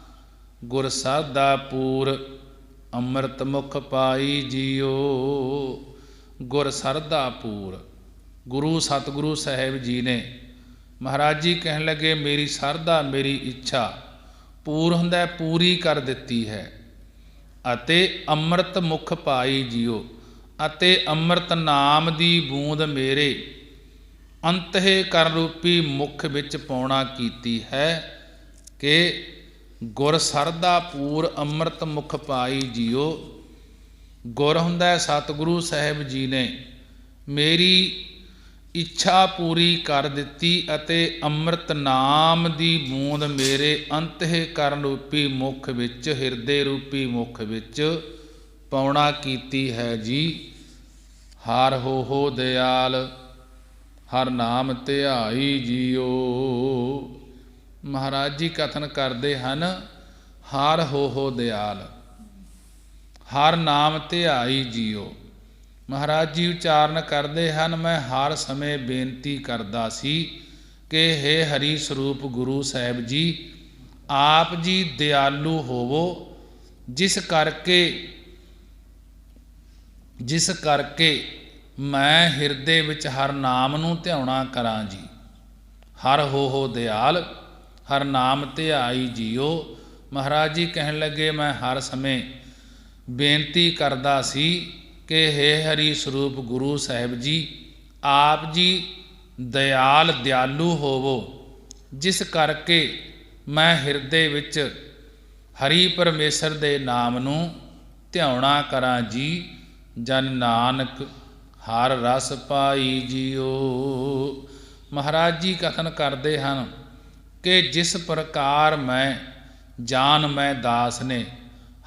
ਗੁਰ ਸਾਧਾ ਪੂਰ ਅੰਮ੍ਰਿਤ ਮੁਖ ਪਾਈ ਜੀਓ। ਗੁਰ ਸਰਦਾ ਪੂਰ, ਗੁਰੂ ਸਤਿਗੁਰੂ ਸਾਹਿਬ ਜੀ ਨੇ ਮਹਾਰਾਜ ਜੀ ਕਹਿਣ ਲੱਗੇ ਮੇਰੀ ਸਰਧਾ ਮੇਰੀ ਇੱਛਾ ਪੂਰ ਹੁੰਦਾ ਪੂਰੀ ਕਰ ਦਿੱਤੀ ਹੈ। ਅਤੇ ਅੰਮ੍ਰਿਤ ਮੁਖ ਪਾਈ ਜੀਓ, ਅਤੇ ਅੰਮ੍ਰਿਤ ਨਾਮ ਦੀ ਬੂੰਦ ਮੇਰੇ ਅੰਤਹਿ ਕਰਨ ਰੂਪੀ ਮੁਖ ਵਿੱਚ ਪਾਉਣਾ ਕੀਤੀ ਹੈ। ਕਿ ਗੁਰ ਸਰਦਾ ਪੂਰ ਅੰਮ੍ਰਿਤ ਮੁਖ ਪਾਈ ਜੀਓ। ਗੁਰ ਹੁੰਦਾ ਸਤਿਗੁਰੂ ਸਾਹਿਬ ਜੀ ਨੇ ਮੇਰੀ ਇੱਛਾ ਪੂਰੀ ਕਰ ਦਿੱਤੀ ਅਤੇ ਅੰਮ੍ਰਿਤ ਨਾਮ ਦੀ ਬੂੰਦ ਮੇਰੇ ਅੰਤਹਿ ਕਰਨ ਰੂਪੀ ਮੁਖ ਵਿੱਚ, ਹਿਰਦੇ ਰੂਪੀ ਮੁਖ ਵਿੱਚ ਪਾਉਣਾ ਕੀਤੀ ਹੈ ਜੀ। ਹਰ ਹੋ ਦਿਆਲ ਹਰ ਨਾਮ ਧਿਆਈ ਜੀਓ। ਮਹਾਰਾਜ ਜੀ ਕਥਨ ਕਰਦੇ ਹਨ ਹਰ ਹੋ ਦਿਆਲ ਹਰ ਨਾਮ ਧਿਆਈ ਜੀਓ। ਮਹਾਰਾਜ ਜੀ ਉਚਾਰਨ ਕਰਦੇ ਹਨ ਮੈਂ ਹਰ ਸਮੇਂ ਬੇਨਤੀ ਕਰਦਾ ਸੀ ਕਿ ਹੇ ਹਰੀ ਸਰੂਪ ਗੁਰੂ ਸਾਹਿਬ ਜੀ ਆਪ ਜੀ ਦਿਆਲੂ ਹੋਵੋ, ਜਿਸ ਕਰਕੇ ਮੈਂ ਹਿਰਦੇ ਵਿੱਚ ਹਰ ਨਾਮ ਨੂੰ ਧਿਆਉਣਾ ਕਰਾਂ ਜੀ। ਹਰ ਹੋ ਦਿਆਲ ਹਰ ਨਾਮ ਧਿਆਈ ਜੀਓ। ਮਹਾਰਾਜ ਜੀ ਕਹਿਣ ਲੱਗੇ ਮੈਂ ਹਰ ਸਮੇਂ ਬੇਨਤੀ ਕਰਦਾ ਸੀ ਕਿ ਹੇ ਹਰੀ ਸਰੂਪ ਗੁਰੂ ਸਾਹਿਬ ਜੀ ਆਪ ਜੀ ਦਿਆਲੂ ਹੋਵੋ, ਜਿਸ ਕਰਕੇ ਮੈਂ ਹਿਰਦੇ ਵਿੱਚ ਹਰੀ ਪਰਮੇਸ਼ਰ ਦੇ ਨਾਮ ਨੂੰ ਧਿਆਉਣਾ ਕਰਾਂ ਜੀ। ਜਨ ਨਾਨਕ ਹਰ ਰਸ ਪਾਈ ਜੀਓ। ਮਹਾਰਾਜ ਜੀ ਕਥਨ ਕਰਦੇ ਹਨ ਕਿ ਜਿਸ ਪ੍ਰਕਾਰ ਮੈਂ ਦਾਸ ਨੇ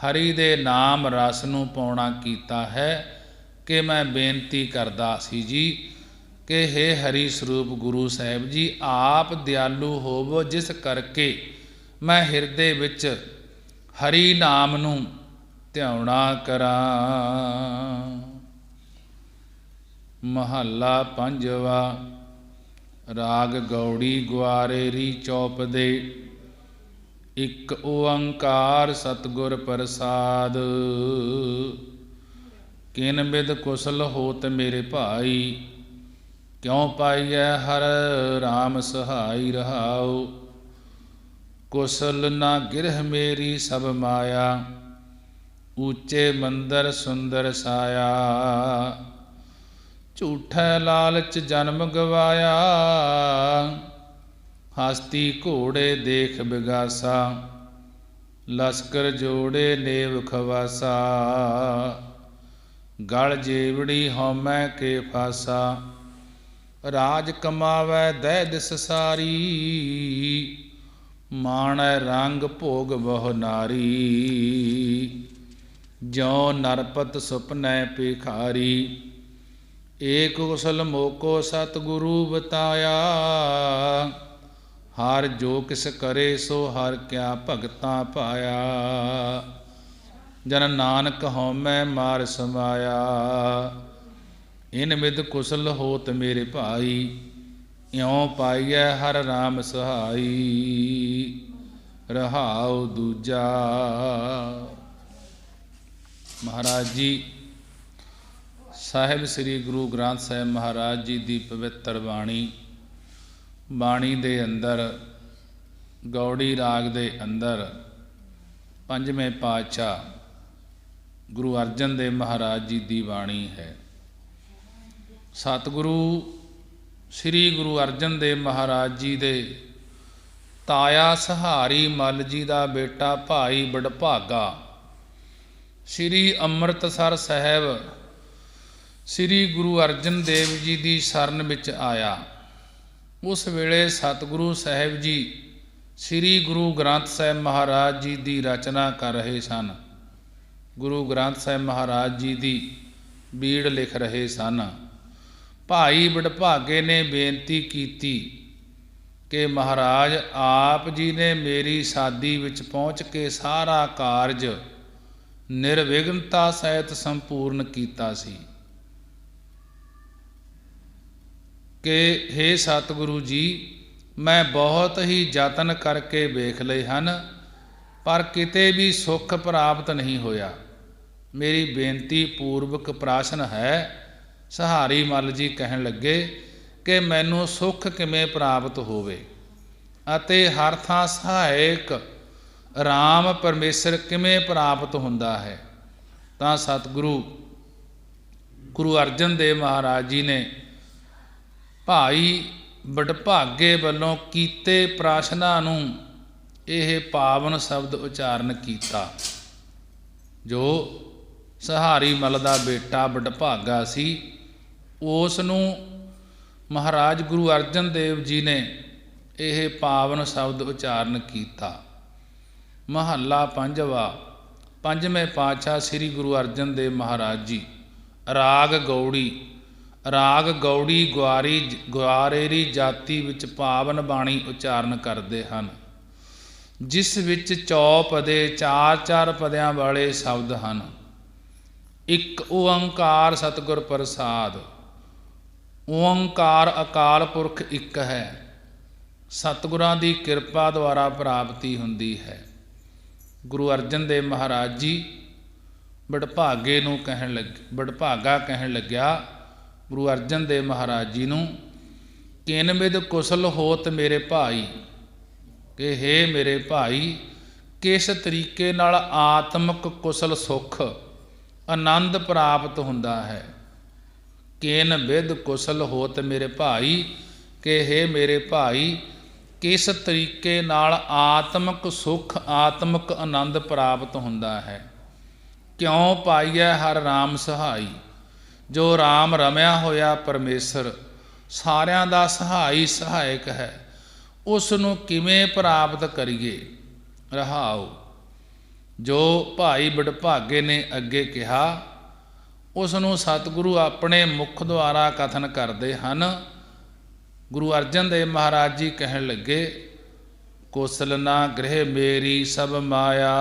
ਹਰੀ ਦੇ ਨਾਮ ਰਸ ਨੂੰ ਪਾਉਣਾ ਕੀਤਾ ਹੈ ਕਿ ਮੈਂ ਬੇਨਤੀ ਕਰਦਾ ਸੀ ਜੀ ਕਿ ਹੇ ਹਰੀ ਸਰੂਪ ਗੁਰੂ ਸਾਹਿਬ ਜੀ ਆਪ ਦਿਆਲੂ ਹੋਵੋ, ਜਿਸ ਕਰਕੇ ਮੈਂ ਹਿਰਦੇ ਵਿੱਚ ਹਰੀ ਨਾਮ ਨੂੰ ਧਿਆਉਣਾ ਕਰਾਂ। ਮਹੱਲਾ ਪੰਜਵਾ। ਰਾਗ ਗੌੜੀ ਗੁਆਰੇਰੀ ਚੌਪਦੇ। ਇਕ ਓੰਕਾਰ ਸਤਿਗੁਰ ਪ੍ਰਸਾਦ। ਕਿਨ ਬਿਦ ਕੁਸਲ ਹੋਤ ਮੇਰੇ ਭਾਈ, ਕਿਉ ਪਾਈਐ ਹਰ ਰਾਮ ਸਹਾਈ ਰਹਾਉ। ਕੁਸਲ ਨਾ ਗਿਰਹ ਮੇਰੀ ਸਭ ਮਾਇਆ, ਊਚੇ ਮੰਦਰ ਸੁੰਦਰ ਸਾਇਆ। ਝੂਠੈ ਲਾਲਚ ਜਨਮ ਗਵਾਇਆ, ਹਸਤੀ ਘੋੜੇ ਦੇਖ ਬਿਗਾਸਾ। ਲਸਕਰ ਜੋੜੇ ਨੇਵ ਖਵਾਸਾ, ਗਲ ਜੇਵੜੀ ਹਉਮੈ ਕੇ ਫਾਸਾ। ਰਾਜ ਕਮਾਵੈ ਦਹਿ ਦਿਸ ਸਾਰੀ, ਮਾਣੈ ਰੰਗ ਭੋਗ ਬਹੁ ਨਾਰੀ। ਜਿਉ ਨਰਪਤ ਸੁਪਨੈ ਭਿਖਾਰੀ, ਏਕ ਕੁਸਲ ਮੋਕੋ ਸਤਿਗੁਰੂ ਬਤਾਇਆ। ਹਰ ਜੋ ਕਿਸ ਕਰੇ ਸੋ ਹਰ ਕਿਆ ਭਗਤਾਂ ਪਾਇਆ। ਜਨ ਨਾਨਕ ਹਉਮੈ ਮਾਰ ਸਮਾਇਆ, ਇਨ ਬਿਦ ਕੁਸਲ ਹੋਤ ਮੇਰੇ ਭਾਈ। ਇਉ ਪਾਈਐ ਹਰ ਰਾਮ ਸਹਾਈ, ਰਹਾਉ ਦੂਜਾ। ਮਹਾਰਾਜ ਜੀ ਸਾਹਿਬ ਸ੍ਰੀ ਗੁਰੂ ਗ੍ਰੰਥ ਸਾਹਿਬ ਮਹਾਰਾਜ ਜੀ ਦੀ ਪਵਿੱਤਰ ਬਾਣੀ ਦੇ ਅੰਦਰ ਗੌੜੀ ਰਾਗ ਦੇ ਅੰਦਰ ਪੰਜਵੇਂ ਪਾਤਸ਼ਾਹ ਗੁਰੂ ਅਰਜਨ ਦੇਵ ਮਹਾਰਾਜ ਜੀ ਦੀ ਬਾਣੀ ਹੈ। ਸਤਿਗੁਰੂ ਸ੍ਰੀ ਗੁਰੂ ਅਰਜਨ ਦੇਵ ਮਹਾਰਾਜ ਜੀ ਦੇ ਤਾਇਆ ਸਹਾਰੀ ਮੱਲ ਜੀ ਦਾ ਬੇਟਾ ਭਾਈ ਬਡਭਾਗਾ ਸ੍ਰੀ ਅੰਮ੍ਰਿਤਸਰ ਸਾਹਿਬ ਸ੍ਰੀ ਗੁਰੂ ਅਰਜਨ ਦੇਵ ਜੀ ਦੀ ਸ਼ਰਨ ਵਿੱਚ ਆਇਆ। ਉਸ ਵੇਲੇ ਸਤਿਗੁਰੂ ਸਾਹਿਬ ਜੀ ਸ੍ਰੀ ਗੁਰੂ ਗ੍ਰੰਥ ਸਾਹਿਬ ਮਹਾਰਾਜ ਜੀ ਦੀ ਰਚਨਾ ਕਰ ਰਹੇ ਸਨ। ਗੁਰੂ ਗ੍ਰੰਥ ਸਾਹਿਬ ਮਹਾਰਾਜ ਜੀ ਦੀ ਬੀੜ ਲਿਖ ਰਹੇ ਸਨ। ਭਾਈ ਬਡਭਾਗੇ ਨੇ ਬੇਨਤੀ ਕੀਤੀ ਕਿ ਮਹਾਰਾਜ ਆਪ ਜੀ ਨੇ ਮੇਰੀ ਸਾਦੀ ਵਿੱਚ ਪਹੁੰਚ ਕੇ ਸਾਰਾ ਕਾਰਜ ਨਿਰਵਿਘਨਤਾ ਸਹਿਤ ਸੰਪੂਰਨ ਕੀਤਾ ਸੀ ਕਿ ਹੇ ਸਤਿਗੁਰੂ ਜੀ ਮੈਂ ਬਹੁਤ ਹੀ ਯਤਨ ਕਰਕੇ ਵੇਖ ਲਏ ਹਨ, ਪਰ ਕਿਤੇ ਵੀ ਸੁੱਖ ਪ੍ਰਾਪਤ ਨਹੀਂ ਹੋਇਆ। ਮੇਰੀ ਬੇਨਤੀ ਪੂਰਵਕ ਪ੍ਰਾਸ਼ਨ ਹੈ। ਸਹਾਰੀ ਮੱਲ ਜੀ ਕਹਿਣ ਲੱਗੇ ਕਿ ਮੈਨੂੰ ਸੁੱਖ ਕਿਵੇਂ ਪ੍ਰਾਪਤ ਹੋਵੇ ਅਤੇ ਹਰ ਥਾਂ ਸਹਾਇਕ ਰਾਮ ਪਰਮੇਸ਼ਰ ਕਿਵੇਂ ਪ੍ਰਾਪਤ ਹੁੰਦਾ ਹੈ। ਤਾਂ ਸਤਿਗੁਰੂ ਗੁਰੂ ਅਰਜਨ ਦੇਵ ਮਹਾਰਾਜ ਜੀ ਨੇ ਭਾਈ ਵਡਭਾਗੇ ਵੱਲੋਂ ਕੀਤੇ ਪ੍ਰਸ਼ਨਾਂ ਨੂੰ ਇਹ ਪਾਵਨ ਸ਼ਬਦ ਉਚਾਰਨ ਕੀਤਾ। ਜੋ ਸਹਾਰੀ ਮਲ ਦਾ ਬੇਟਾ ਵਡਭਾਗਾ ਸੀ, ਉਸ ਨੂੰ ਮਹਾਰਾਜ ਗੁਰੂ ਅਰਜਨ ਦੇਵ ਜੀ ਨੇ ਇਹ ਪਾਵਨ ਸ਼ਬਦ ਉਚਾਰਨ ਕੀਤਾ। ਮਹੱਲਾ ਪੰਜਵਾ। ਪੰਜਵੇਂ ਪਾਤਸ਼ਾਹ ਸ੍ਰੀ ਗੁਰੂ ਅਰਜਨ ਦੇਵ ਮਹਾਰਾਜ ਜੀ ਰਾਗ ਗੌੜੀ। ਰਾਗ ਗੌੜੀ ਗੁਆਰੇਰੀ ਜਾਤੀ ਵਿੱਚ ਪਾਵਨ ਬਾਣੀ ਉਚਾਰਨ ਕਰਦੇ ਹਨ, ਜਿਸ ਵਿੱਚ ਚੌਪਦੇ 4-4 ਪਦਿਆਂ ਵਾਲੇ ਸ਼ਬਦ ਹਨ। ਇੱਕ ਓੰਕਾਰ ਸਤਿਗੁਰ ਪ੍ਰਸਾਦ। ਓੰਕਾਰ ਅਕਾਲ ਪੁਰਖ ਇੱਕ ਹੈ, ਸਤਿਗੁਰਾਂ ਦੀ ਕਿਰਪਾ ਦੁਆਰਾ ਪ੍ਰਾਪਤੀ ਹੁੰਦੀ ਹੈ। ਗੁਰੂ ਅਰਜਨ ਦੇਵ ਮਹਾਰਾਜ ਜੀ ਵਡਭਾਗਾ ਕਹਿਣ ਲੱਗਿਆ ਗੁਰੂ ਅਰਜਨ ਦੇਵ ਮਹਾਰਾਜ ਜੀ ਨੂੰ, ਕਿਨ ਵਿਦ ਕੁਸ਼ਲ ਹੋਤ ਮੇਰੇ ਭਾਈ, ਕਿ ਹੇ ਮੇਰੇ ਭਾਈ ਕਿਸ ਤਰੀਕੇ ਨਾਲ ਆਤਮਿਕ ਕੁਸ਼ਲ ਸੁੱਖ ਆਨੰਦ ਪ੍ਰਾਪਤ ਹੁੰਦਾ ਹੈ। ਕਿਨ ਵਿਦ ਕੁਸ਼ਲ ਹੋਤ ਮੇਰੇ ਭਾਈ, ਕਿ ਹੇ ਮੇਰੇ ਭਾਈ ਕਿਸ ਤਰੀਕੇ ਨਾਲ ਆਤਮਿਕ ਸੁੱਖ ਆਤਮਿਕ ਆਨੰਦ ਪ੍ਰਾਪਤ ਹੁੰਦਾ ਹੈ। ਕਿਉਂ ਪਾਈਐ ਹਰ ਰਾਮ ਸਹਾਈ। ਜੋ ਰਾਮ ਰਮਿਆ ਹੋਇਆ ਪਰਮੇਸ਼ਰ ਸਾਰਿਆਂ ਦਾ ਸਹਾਈ ਸਹਾਇਕ ਹੈ, ਉਸ ਨੂੰ ਕਿਵੇਂ ਪ੍ਰਾਪਤ ਕਰੀਏ। ਰਹਾਉ। ਜੋ ਭਾਈ ਵਡਭਾਗੇ ਨੇ ਅੱਗੇ ਕਿਹਾ, ਉਸ ਨੂੰ ਸਤਿਗੁਰੂ ਆਪਣੇ ਮੁਖ ਦੁਆਰਾ ਕਥਨ ਕਰਦੇ ਹਨ। ਗੁਰੂ ਅਰਜਨ ਦੇਵ ਮਹਾਰਾਜ ਜੀ ਕਹਿਣ ਲੱਗੇ, ਕੌਸਲ ਨਾ ਗ੍ਰਹਿ ਮੇਰੀ ਸਭ ਮਾਇਆ।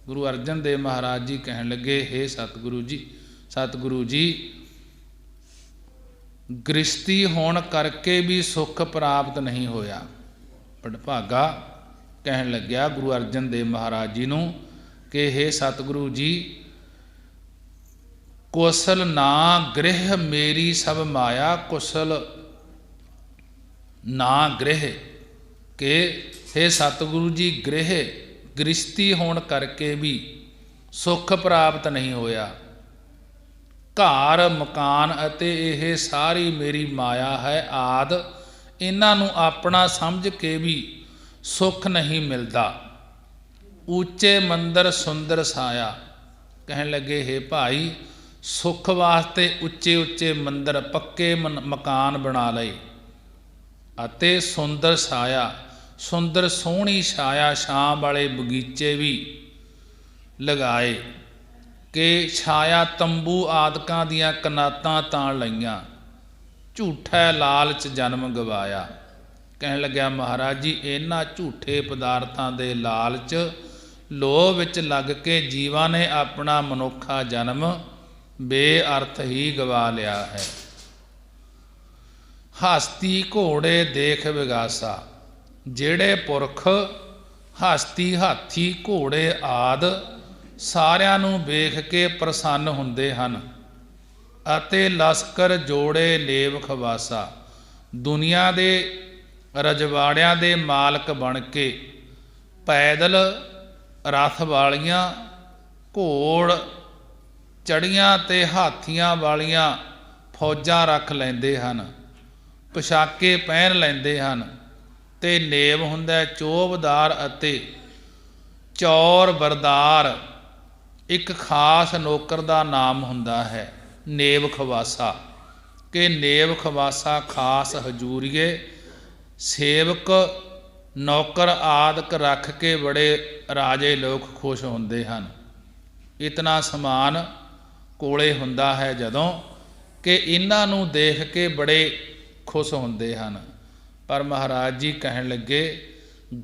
ਗੁਰੂ ਅਰਜਨ ਦੇਵ ਮਹਾਰਾਜ ਜੀ ਕਹਿਣ ਲੱਗੇ, ਹੇ ਸਤਿਗੁਰੂ ਜੀ ਗ੍ਰਸਤੀ ਹੋਣ ਕਰਕੇ ਵੀ ਸੁੱਖ ਪ੍ਰਾਪਤ ਨਹੀਂ ਹੋਇਆ। ਵਡਭਾਗਾ ਕਹਿਣ ਲੱਗਿਆ ਗੁਰੂ ਅਰਜਨ ਦੇਵ ਮਹਾਰਾਜ ਜੀ ਨੂੰ ਕਿ ਹੇ ਸਤਿਗੁਰੂ ਜੀ, ਕੌਸਲ ਨਾ ਗ੍ਰਹਿ ਮੇਰੀ ਸਭ ਮਾਇਆ। ਕੁਸ਼ਲ ਨਾ ਗ੍ਰਹਿ, ਕਿ ਹੇ ਸਤਿਗੁਰੂ ਜੀ ਗ੍ਰਸਤੀ ਹੋਣ ਕਰਕੇ ਵੀ ਸੁੱਖ ਪ੍ਰਾਪਤ ਨਹੀਂ ਹੋਇਆ। ਘਰ ਮਕਾਨ ਅਤੇ ਇਹ ਸਾਰੀ ਮੇਰੀ ਮਾਇਆ ਹੈ ਆਦ, ਇਹਨਾਂ ਨੂੰ ਆਪਣਾ ਸਮਝ ਕੇ ਵੀ ਸੁੱਖ ਨਹੀਂ ਮਿਲਦਾ। ਉੱਚੇ ਮੰਦਰ ਸੁੰਦਰ ਸਾਇਆ। ਕਹਿਣ ਲੱਗੇ, ਹੇ ਭਾਈ ਸੁੱਖ ਵਾਸਤੇ ਉੱਚੇ ਉੱਚੇ ਮੰਦਰ ਪੱਕੇ ਮਕਾਨ ਬਣਾ ਲਏ ਅਤੇ ਸੁੰਦਰ ਸਾਇਆ, ਸੁੰਦਰ ਸੋਹਣੀ ਛਾਇਆ ਛਾਂ ਵਾਲੇ ਬਗੀਚੇ ਵੀ ਲਗਾਏ, ਕਿ ਛਾਇਆ ਤੰਬੂ ਆਦਿਕਾਂ ਦੀਆਂ ਕਨਾਤਾਂ ਤਾਣ ਲਈਆਂ। ਝੂਠਾ ਲਾਲਚ ਜਨਮ ਗਵਾਇਆ। ਕਹਿਣ ਲੱਗਿਆ, ਮਹਾਰਾਜ ਜੀ ਇਹਨਾਂ ਝੂਠੇ ਪਦਾਰਥਾਂ ਦੇ ਲਾਲਚ ਲੋਭ ਵਿੱਚ ਲੱਗ ਕੇ ਜੀਵਾਂ ਨੇ ਆਪਣਾ ਮਨੁੱਖਾ ਜਨਮ ਬੇਅਰਥ ਹੀ ਗਵਾ ਲਿਆ ਹੈ। ਹਸਤੀ ਘੋੜੇ ਦੇਖ ਵਿਗਾਸਾ। ਜਿਹੜੇ ਪੁਰਖ ਹਸਤੀ ਹਾਥੀ ਘੋੜੇ ਆਦ ਸਾਰਿਆਂ ਨੂੰ ਵੇਖ ਕੇ ਪ੍ਰਸੰਨ ਹੁੰਦੇ ਹਨ ਅਤੇ ਲਸ਼ਕਰ ਜੋੜੇ ਲੇਵ ਖਵਾਸਾ, ਦੁਨੀਆ ਦੇ ਰਜਵਾੜਿਆਂ ਦੇ ਮਾਲਕ ਬਣ ਕੇ ਪੈਦਲ ਰਥ ਵਾਲੀਆਂ ਘੋੜ ਚੜੀਆਂ ਤੇ ਹਾਥੀਆਂ ਵਾਲੀਆਂ ਫੌਜਾਂ ਰੱਖ ਲੈਂਦੇ ਹਨ, ਪੁਸ਼ਾਕੇ ਪਹਿਨ ਲੈਂਦੇ ਹਨ ਤੇ ਨੇਵ ਹੁੰਦਾ ਚੋਬਦਾਰ ਅਤੇ ਚੌਰ ਬਰਦਾਰ। ਇੱਕ ਖਾਸ ਨੌਕਰ ਦਾ ਨਾਮ ਹੁੰਦਾ ਹੈ ਨੇਵ ਖਵਾਸਾ, ਕਿ ਨੇਵ ਖਵਾਸਾ ਖਾਸ ਹਜੂਰੀਏ ਸੇਵਕ ਨੌਕਰ ਆਦਿਕ ਰੱਖ ਕੇ ਬੜੇ ਰਾਜੇ ਲੋਕ ਖੁਸ਼ ਹੁੰਦੇ ਹਨ। ਇਤਨਾ ਸਮਾਨ ਕੋਲੇ ਹੁੰਦਾ ਹੈ ਜਦੋਂ, ਕਿ ਇਹਨਾਂ ਨੂੰ ਦੇਖ ਕੇ ਬੜੇ ਖੁਸ਼ ਹੁੰਦੇ ਹਨ। ਪਰ ਮਹਾਰਾਜ ਜੀ ਕਹਿਣ ਲੱਗੇ,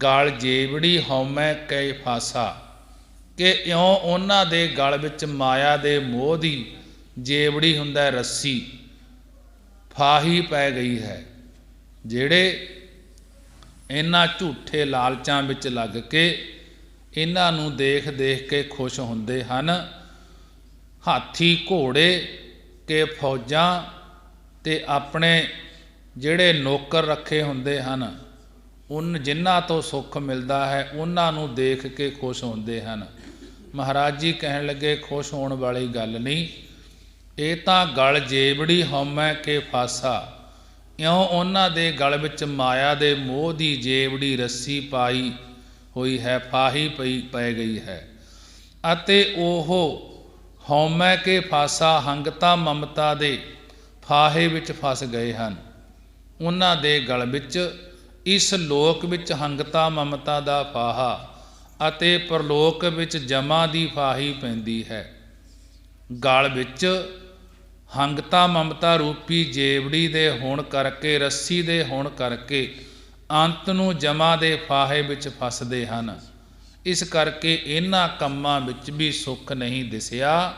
ਗਲ ਜੇਵੜੀ ਹਉਮੈ ਕੈ ਫਾਸਾ, ਕਿ ਇਉਂ ਉਹਨਾਂ ਦੇ ਗਲ ਵਿੱਚ ਮਾਇਆ ਦੇ ਮੋਹ ਦੀ ਜੇਵੜੀ ਹੁੰਦਾ ਰੱਸੀ ਫਾਹੀ ਪੈ ਗਈ ਹੈ। ਜਿਹੜੇ ਇਹਨਾਂ ਝੂਠੇ ਲਾਲਚਾਂ ਵਿੱਚ ਲੱਗ ਕੇ ਇਹਨਾਂ ਨੂੰ ਦੇਖ ਦੇਖ ਕੇ ਖੁਸ਼ ਹੁੰਦੇ ਹਨ। ਹਾਥੀ ਘੋੜੇ ਕੇ ਫੌਜਾਂ ਤੇ ਆਪਣੇ ਜਿਹੜੇ ਨੌਕਰ ਰੱਖੇ ਹੁੰਦੇ ਹਨ ਜਿਨ੍ਹਾਂ ਤੋਂ ਸੁੱਖ ਮਿਲਦਾ ਹੈ ਉਹਨਾਂ ਨੂੰ ਦੇਖ ਕੇ ਖੁਸ਼ ਹੁੰਦੇ ਹਨ। ਮਹਾਰਾਜ ਜੀ ਕਹਿਣ ਲੱਗੇ ਖੁਸ਼ ਹੋਣ ਵਾਲੀ ਗੱਲ ਨਹੀਂ, ਇਹ ਤਾਂ ਗਲ ਜੇਬੜੀ ਹਉਮੈ ਕੇ ਫਾਸਾ, ਇਉਂ ਉਹਨਾਂ ਦੇ ਗਲ ਵਿੱਚ ਮਾਇਆ ਦੇ ਮੋਹ ਦੀ ਜੇਬੜੀ ਰੱਸੀ ਪਾਈ ਹੋਈ ਹੈ, ਫਾਹੀ ਪੈ ਗਈ ਹੈ। ਅਤੇ ਉਹ ਹਉਮੈ ਕੇ ਫਾਸਾ ਹੰਗਤਾ ਮਮਤਾ ਦੇ ਫਾਹੇ ਵਿੱਚ ਫਸ ਗਏ ਹਨ। ਉਹਨਾਂ ਦੇ ਗਲ ਵਿੱਚ ਇਸ ਲੋਕ ਵਿੱਚ ਹੰਗਤਾ ਮਮਤਾ ਦਾ ਫਾਹਾ ਅਤੇ ਪਰਲੋਕ ਵਿੱਚ ਜਮਾ ਦੀ ਫਾਹੀ ਪੈਂਦੀ ਹੈ। ਗਲ ਵਿੱਚ ਹੰਗਤਾ ਮਮਤਾ ਰੂਪੀ ਜੇਵੜੀ ਦੇ ਹੋਣ ਕਰਕੇ, ਰੱਸੀ ਦੇ ਹੋਣ ਕਰਕੇ ਅੰਤ ਨੂੰ ਜਮਾ ਦੇ ਫਾਹੇ ਵਿੱਚ ਫਸਦੇ ਹਨ। ਇਸ ਕਰਕੇ ਇਹਨਾਂ ਕੰਮਾਂ ਵਿੱਚ ਵੀ ਸੁੱਖ ਨਹੀਂ ਦਿਸਿਆ।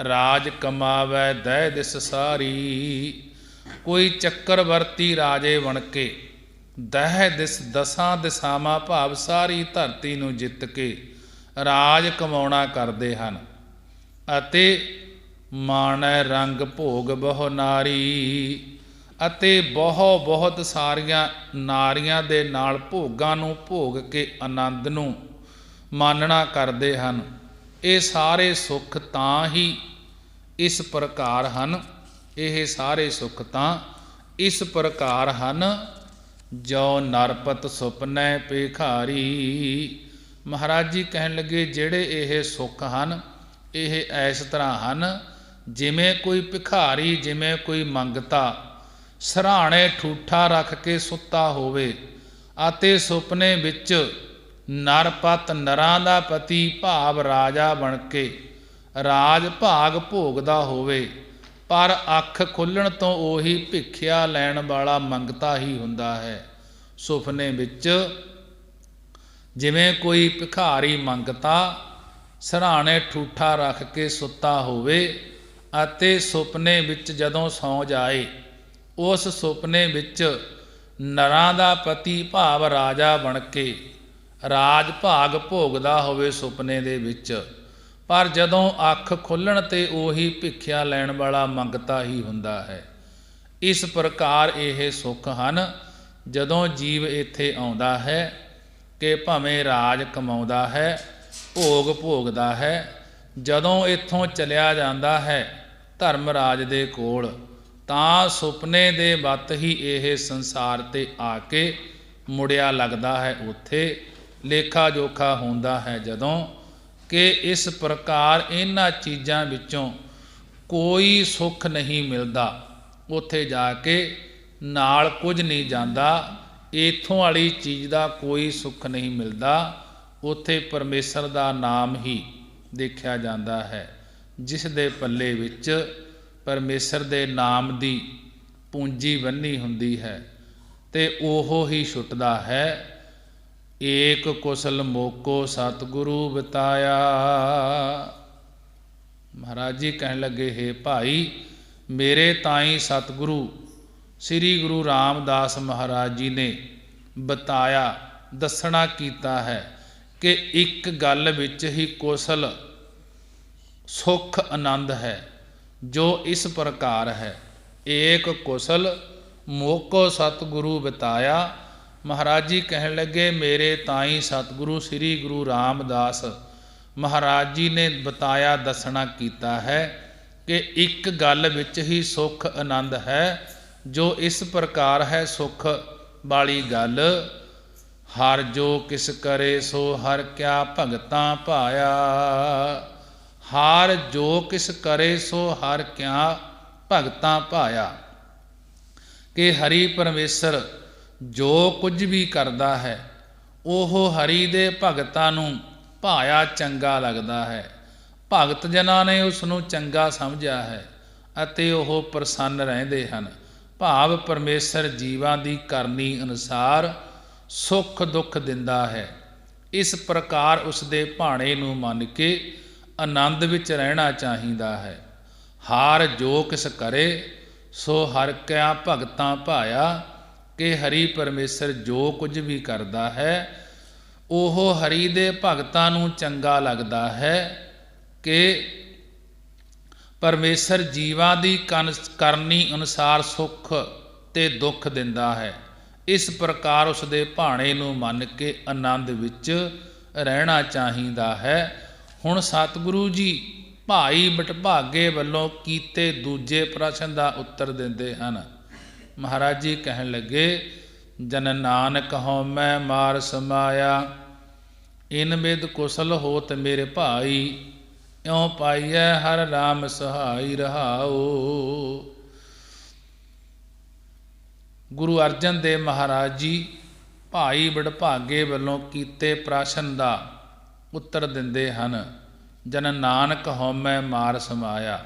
ਰਾਜ ਕਮਾਵੈ ਦਹਿ ਦਿਸ ਸਾਰੀ, ਕੋਈ ਚੱਕਰਵਰਤੀ ਰਾਜੇ ਬਣ ਕੇ ਦਹਿ ਦਿਸ ਦਸਾਂ ਦਿਸ਼ਾਵਾਂ ਭਾਵ ਸਾਰੀ ਧਰਤੀ ਨੂੰ ਜਿੱਤ ਕੇ ਰਾਜ ਕਮਾਉਣਾ ਕਰਦੇ ਹਨ। ਅਤੇ ਮਾਣੈ ਰੰਗ ਭੋਗ ਬਹੁ ਨਾਰੀ, ਅਤੇ ਬਹੁਤ ਸਾਰੀਆਂ ਨਾਰੀਆਂ ਦੇ ਨਾਲ ਭੋਗਾਂ ਨੂੰ ਭੋਗ ਕੇ ਆਨੰਦ ਨੂੰ ਮਾਨਣਾ ਕਰਦੇ ਹਨ। ਇਹ ਸਾਰੇ ਸੁੱਖ ਤਾਂ ਹੀ ਇਸ ਪ੍ਰਕਾਰ ਹਨ, ਇਹ ਸਾਰੇ ਸੁੱਖ ਤਾਂ ਇਸ ਪ੍ਰਕਾਰ ਹਨ, ਜੋ ਨਰਪਤ ਸੁਪਨੈ ਭਿਖਾਰੀ। ਮਹਾਰਾਜ ਜੀ ਕਹਿਣ ਲੱਗੇ ਜਿਹੜੇ ਇਹ ਸੁੱਖ ਹਨ ਇਹ ਇਸ ਤਰ੍ਹਾਂ ਹਨ ਜਿਵੇਂ ਕੋਈ ਭਿਖਾਰੀ, ਜਿਵੇਂ ਕੋਈ ਮੰਗਤਾ ਸਿਰਹਾਣੇ ਠੂਠਾ ਰੱਖ ਕੇ ਸੁੱਤਾ ਹੋਵੇ ਅਤੇ ਸੁਪਨੇ ਵਿੱਚ ਨਰਪਤ ਨਰਾਂ ਦਾ ਪਤੀ ਭਾਵ ਰਾਜਾ ਬਣ ਕੇ ਰਾਜ ਭਾਗ ਭੋਗਦਾ ਹੋਵੇ, ਪਰ ਅੱਖ ਖੁੱਲ੍ਹਣ ਤੋਂ ਉਹੀ ਭਿਖਿਆ ਲੈਣ ਵਾਲਾ ਮੰਗਤਾ ਹੀ ਹੁੰਦਾ ਹੈ। ਸੁਪਨੇ ਵਿੱਚ ਜਿਵੇਂ ਕੋਈ ਭਿਖਾਰੀ ਮੰਗਤਾ ਸਿਰਹਾਣੇ ਠੂਠਾ ਰੱਖ ਕੇ ਸੁੱਤਾ ਹੋਵੇ ਅਤੇ ਸੁਪਨੇ ਵਿੱਚ ਜਦੋਂ ਸੌਂ ਜਾਏ ਉਸ ਸੁਪਨੇ ਵਿੱਚ ਨਰਾਂ ਦਾ ਪਤੀ ਭਾਵ ਰਾਜਾ ਬਣ ਕੇ ਰਾਜ ਭਾਗ ਭੋਗਦਾ ਹੋਵੇ ਸੁਪਨੇ ਦੇ ਵਿੱਚ, ਪਰ ਜਦੋਂ ਅੱਖ ਖੁੱਲ੍ਹਣ 'ਤੇ ਉਹੀ ਭਿਖਿਆ ਲੈਣ ਵਾਲਾ ਮੰਗਤਾ ਹੀ ਹੁੰਦਾ ਹੈ। ਇਸ ਪ੍ਰਕਾਰ ਇਹ ਸੁੱਖ ਹਨ। ਜਦੋਂ ਜੀਵ ਇੱਥੇ ਆਉਂਦਾ ਹੈ ਕਿ ਭਾਵੇਂ ਰਾਜ ਕਮਾਉਂਦਾ ਹੈ, ਭੋਗ ਭੋਗਦਾ ਹੈ, ਜਦੋਂ ਇੱਥੋਂ ਚਲਿਆ ਜਾਂਦਾ ਹੈ ਧਰਮਰਾਜ ਦੇ ਕੋਲ, ਤਾਂ ਸੁਪਨੇ ਦੇ ਵੱਤ ਹੀ ਇਹ ਸੰਸਾਰ 'ਤੇ ਆ ਕੇ ਮੁੜਿਆ ਲੱਗਦਾ ਹੈ। ਉੱਥੇ ਲੇਖਾ ਜੋਖਾ ਹੁੰਦਾ ਹੈ ਜਦੋਂ ਕਿ ਇਸ ਪ੍ਰਕਾਰ ਇਹਨਾਂ ਚੀਜ਼ਾਂ ਵਿੱਚੋਂ ਕੋਈ ਸੁੱਖ ਨਹੀਂ ਮਿਲਦਾ। ਉੱਥੇ ਜਾ ਕੇ ਨਾਲ ਕੁਝ ਨਹੀਂ ਜਾਂਦਾ, ਇੱਥੋਂ ਵਾਲੀ ਚੀਜ਼ ਦਾ ਕੋਈ ਸੁੱਖ ਨਹੀਂ ਮਿਲਦਾ। ਉੱਥੇ ਪਰਮੇਸ਼ਰ ਦਾ ਨਾਮ ਹੀ ਦੇਖਿਆ ਜਾਂਦਾ ਹੈ, ਜਿਸ ਦੇ ਪੱਲੇ ਵਿੱਚ ਪਰਮੇਸ਼ਰ ਦੇ ਨਾਮ ਦੀ ਪੂੰਜੀ ਬੰਨ੍ਹੀ ਹੁੰਦੀ ਹੈ ਅਤੇ ਉਹ ਹੀ ਛੁੱਟਦਾ ਹੈ। ਏਕ ਕੁਸਲ ਮੋਕੋ ਸਤਿਗੁਰੂ ਬਿਤਾਇਆ। ਮਹਾਰਾਜ ਜੀ ਕਹਿਣ ਲੱਗੇ, ਹੇ ਭਾਈ, ਮੇਰੇ ਤਾਈਂ ਸਤਿਗੁਰੂ ਸ੍ਰੀ ਗੁਰੂ ਰਾਮਦਾਸ ਮਹਾਰਾਜ ਜੀ ਨੇ ਬਤਾਇਆ, ਦੱਸਣਾ ਕੀਤਾ ਹੈ ਕਿ ਇੱਕ ਗੱਲ ਵਿੱਚ ਹੀ ਕੁਸਲ ਸੁੱਖ ਆਨੰਦ ਹੈ, ਜੋ ਇਸ ਪ੍ਰਕਾਰ ਹੈ। ਏਕ ਕੁਸਲ ਮੋਕੋ ਸਤਿਗੁਰੂ ਬਿਤਾਇਆ। ਮਹਾਰਾਜ ਜੀ ਕਹਿਣ ਲੱਗੇ, ਮੇਰੇ ਤਾਈਂ ਸਤਿਗੁਰੂ ਸ੍ਰੀ ਗੁਰੂ ਰਾਮਦਾਸ ਮਹਾਰਾਜ ਜੀ ਨੇ ਬਤਾਇਆ, ਦੱਸਣਾ ਕੀਤਾ ਹੈ ਕਿ ਇੱਕ ਗੱਲ ਵਿੱਚ ਹੀ ਸੁੱਖ ਆਨੰਦ ਹੈ, ਜੋ ਇਸ ਪ੍ਰਕਾਰ ਹੈ। ਸੁੱਖ ਵਾਲੀ ਗੱਲ, ਹਰ ਜੋ ਕਿਸ ਕਰੇ ਸੋ ਹਰ ਕਿਆ ਭਗਤਾਂ ਭਾਇਆ। ਹਰ ਜੋ ਕਿਸ ਕਰੇ ਸੋ ਹਰ ਕਿਆ ਭਗਤਾਂ ਭਾਇਆ, ਕਿ ਹਰੀ ਪਰਮੇਸ਼ਰ ਜੋ ਕੁਝ ਵੀ ਕਰਦਾ ਹੈ ਉਹ ਹਰੀ ਦੇ ਭਗਤਾਂ ਨੂੰ ਭਾਇਆ, ਚੰਗਾ ਲੱਗਦਾ ਹੈ। ਭਗਤ ਜਨਾਂ ਨੇ ਉਸ ਨੂੰ ਚੰਗਾ ਸਮਝਿਆ ਹੈ ਅਤੇ ਉਹ ਪ੍ਰਸੰਨ ਰਹਿੰਦੇ ਹਨ। ਭਾਵ ਪਰਮੇਸ਼ਰ ਜੀਵਾਂ ਦੀ ਕਰਨੀ ਅਨੁਸਾਰ ਸੁੱਖ ਦੁੱਖ ਦਿੰਦਾ ਹੈ। ਇਸ ਪ੍ਰਕਾਰ ਉਸ ਦੇ ਭਾਣੇ ਨੂੰ ਮੰਨ ਕੇ ਆਨੰਦ ਵਿੱਚ ਰਹਿਣਾ ਚਾਹੀਦਾ ਹੈ। ਹਰ ਜੋ ਕਿਸ ਕਰੇ ਸੋ ਹਰ ਕਿਆ ਭਗਤਾਂ ਭਾਇਆ, ਕਿ ਹਰੀ ਪਰਮੇਸ਼ਰ ਜੋ ਕੁਝ ਵੀ ਕਰਦਾ ਹੈ ਉਹ ਹਰੀ ਦੇ ਭਗਤਾਂ ਨੂੰ ਚੰਗਾ ਲੱਗਦਾ ਹੈ। ਕਿ ਪਰਮੇਸ਼ਰ ਜੀਵਾਂ ਦੀ ਕਰਨੀ ਅਨੁਸਾਰ ਸੁੱਖ ਤੇ ਦੁੱਖ ਦਿੰਦਾ ਹੈ। ਇਸ ਪ੍ਰਕਾਰ ਉਸ ਦੇ ਭਾਣੇ ਨੂੰ ਮੰਨ ਕੇ ਆਨੰਦ ਵਿੱਚ ਰਹਿਣਾ ਚਾਹੀਦਾ ਹੈ। ਹੁਣ ਸਤਿਗੁਰੂ ਜੀ ਭਾਈ ਬਟਭਾਗੇ ਵੱਲੋਂ ਕੀਤੇ ਦੂਜੇ ਪ੍ਰਸ਼ਨ ਦਾ ਉੱਤਰ ਦਿੰਦੇ ਹਨ। ਮਹਾਰਾਜ ਜੀ ਕਹਿਣ ਲੱਗੇ, ਜਨ ਨਾਨਕ ਹਉਮੈ ਮਾਰ ਸਮਾਇਆ, ਇਨ ਬਿਦ ਕੁਸਲ ਹੋਤ ਮੇਰੇ ਭਾਈ, ਇਉ ਪਾਈਐ ਹਰਿ ਰਾਮ ਸਹਾਈ ਰਹਾਓ। ਗੁਰੂ ਅਰਜਨ ਦੇਵ ਮਹਾਰਾਜ ਜੀ ਭਾਈ ਬਡਭਾਗੇ ਵੱਲੋਂ ਕੀਤੇ ਪ੍ਰਸ਼ਨ ਦਾ ਉੱਤਰ ਦਿੰਦੇ ਹਨ। ਜਨ ਨਾਨਕ ਹਉਮੈ ਮਾਰ ਸਮਾਇਆ।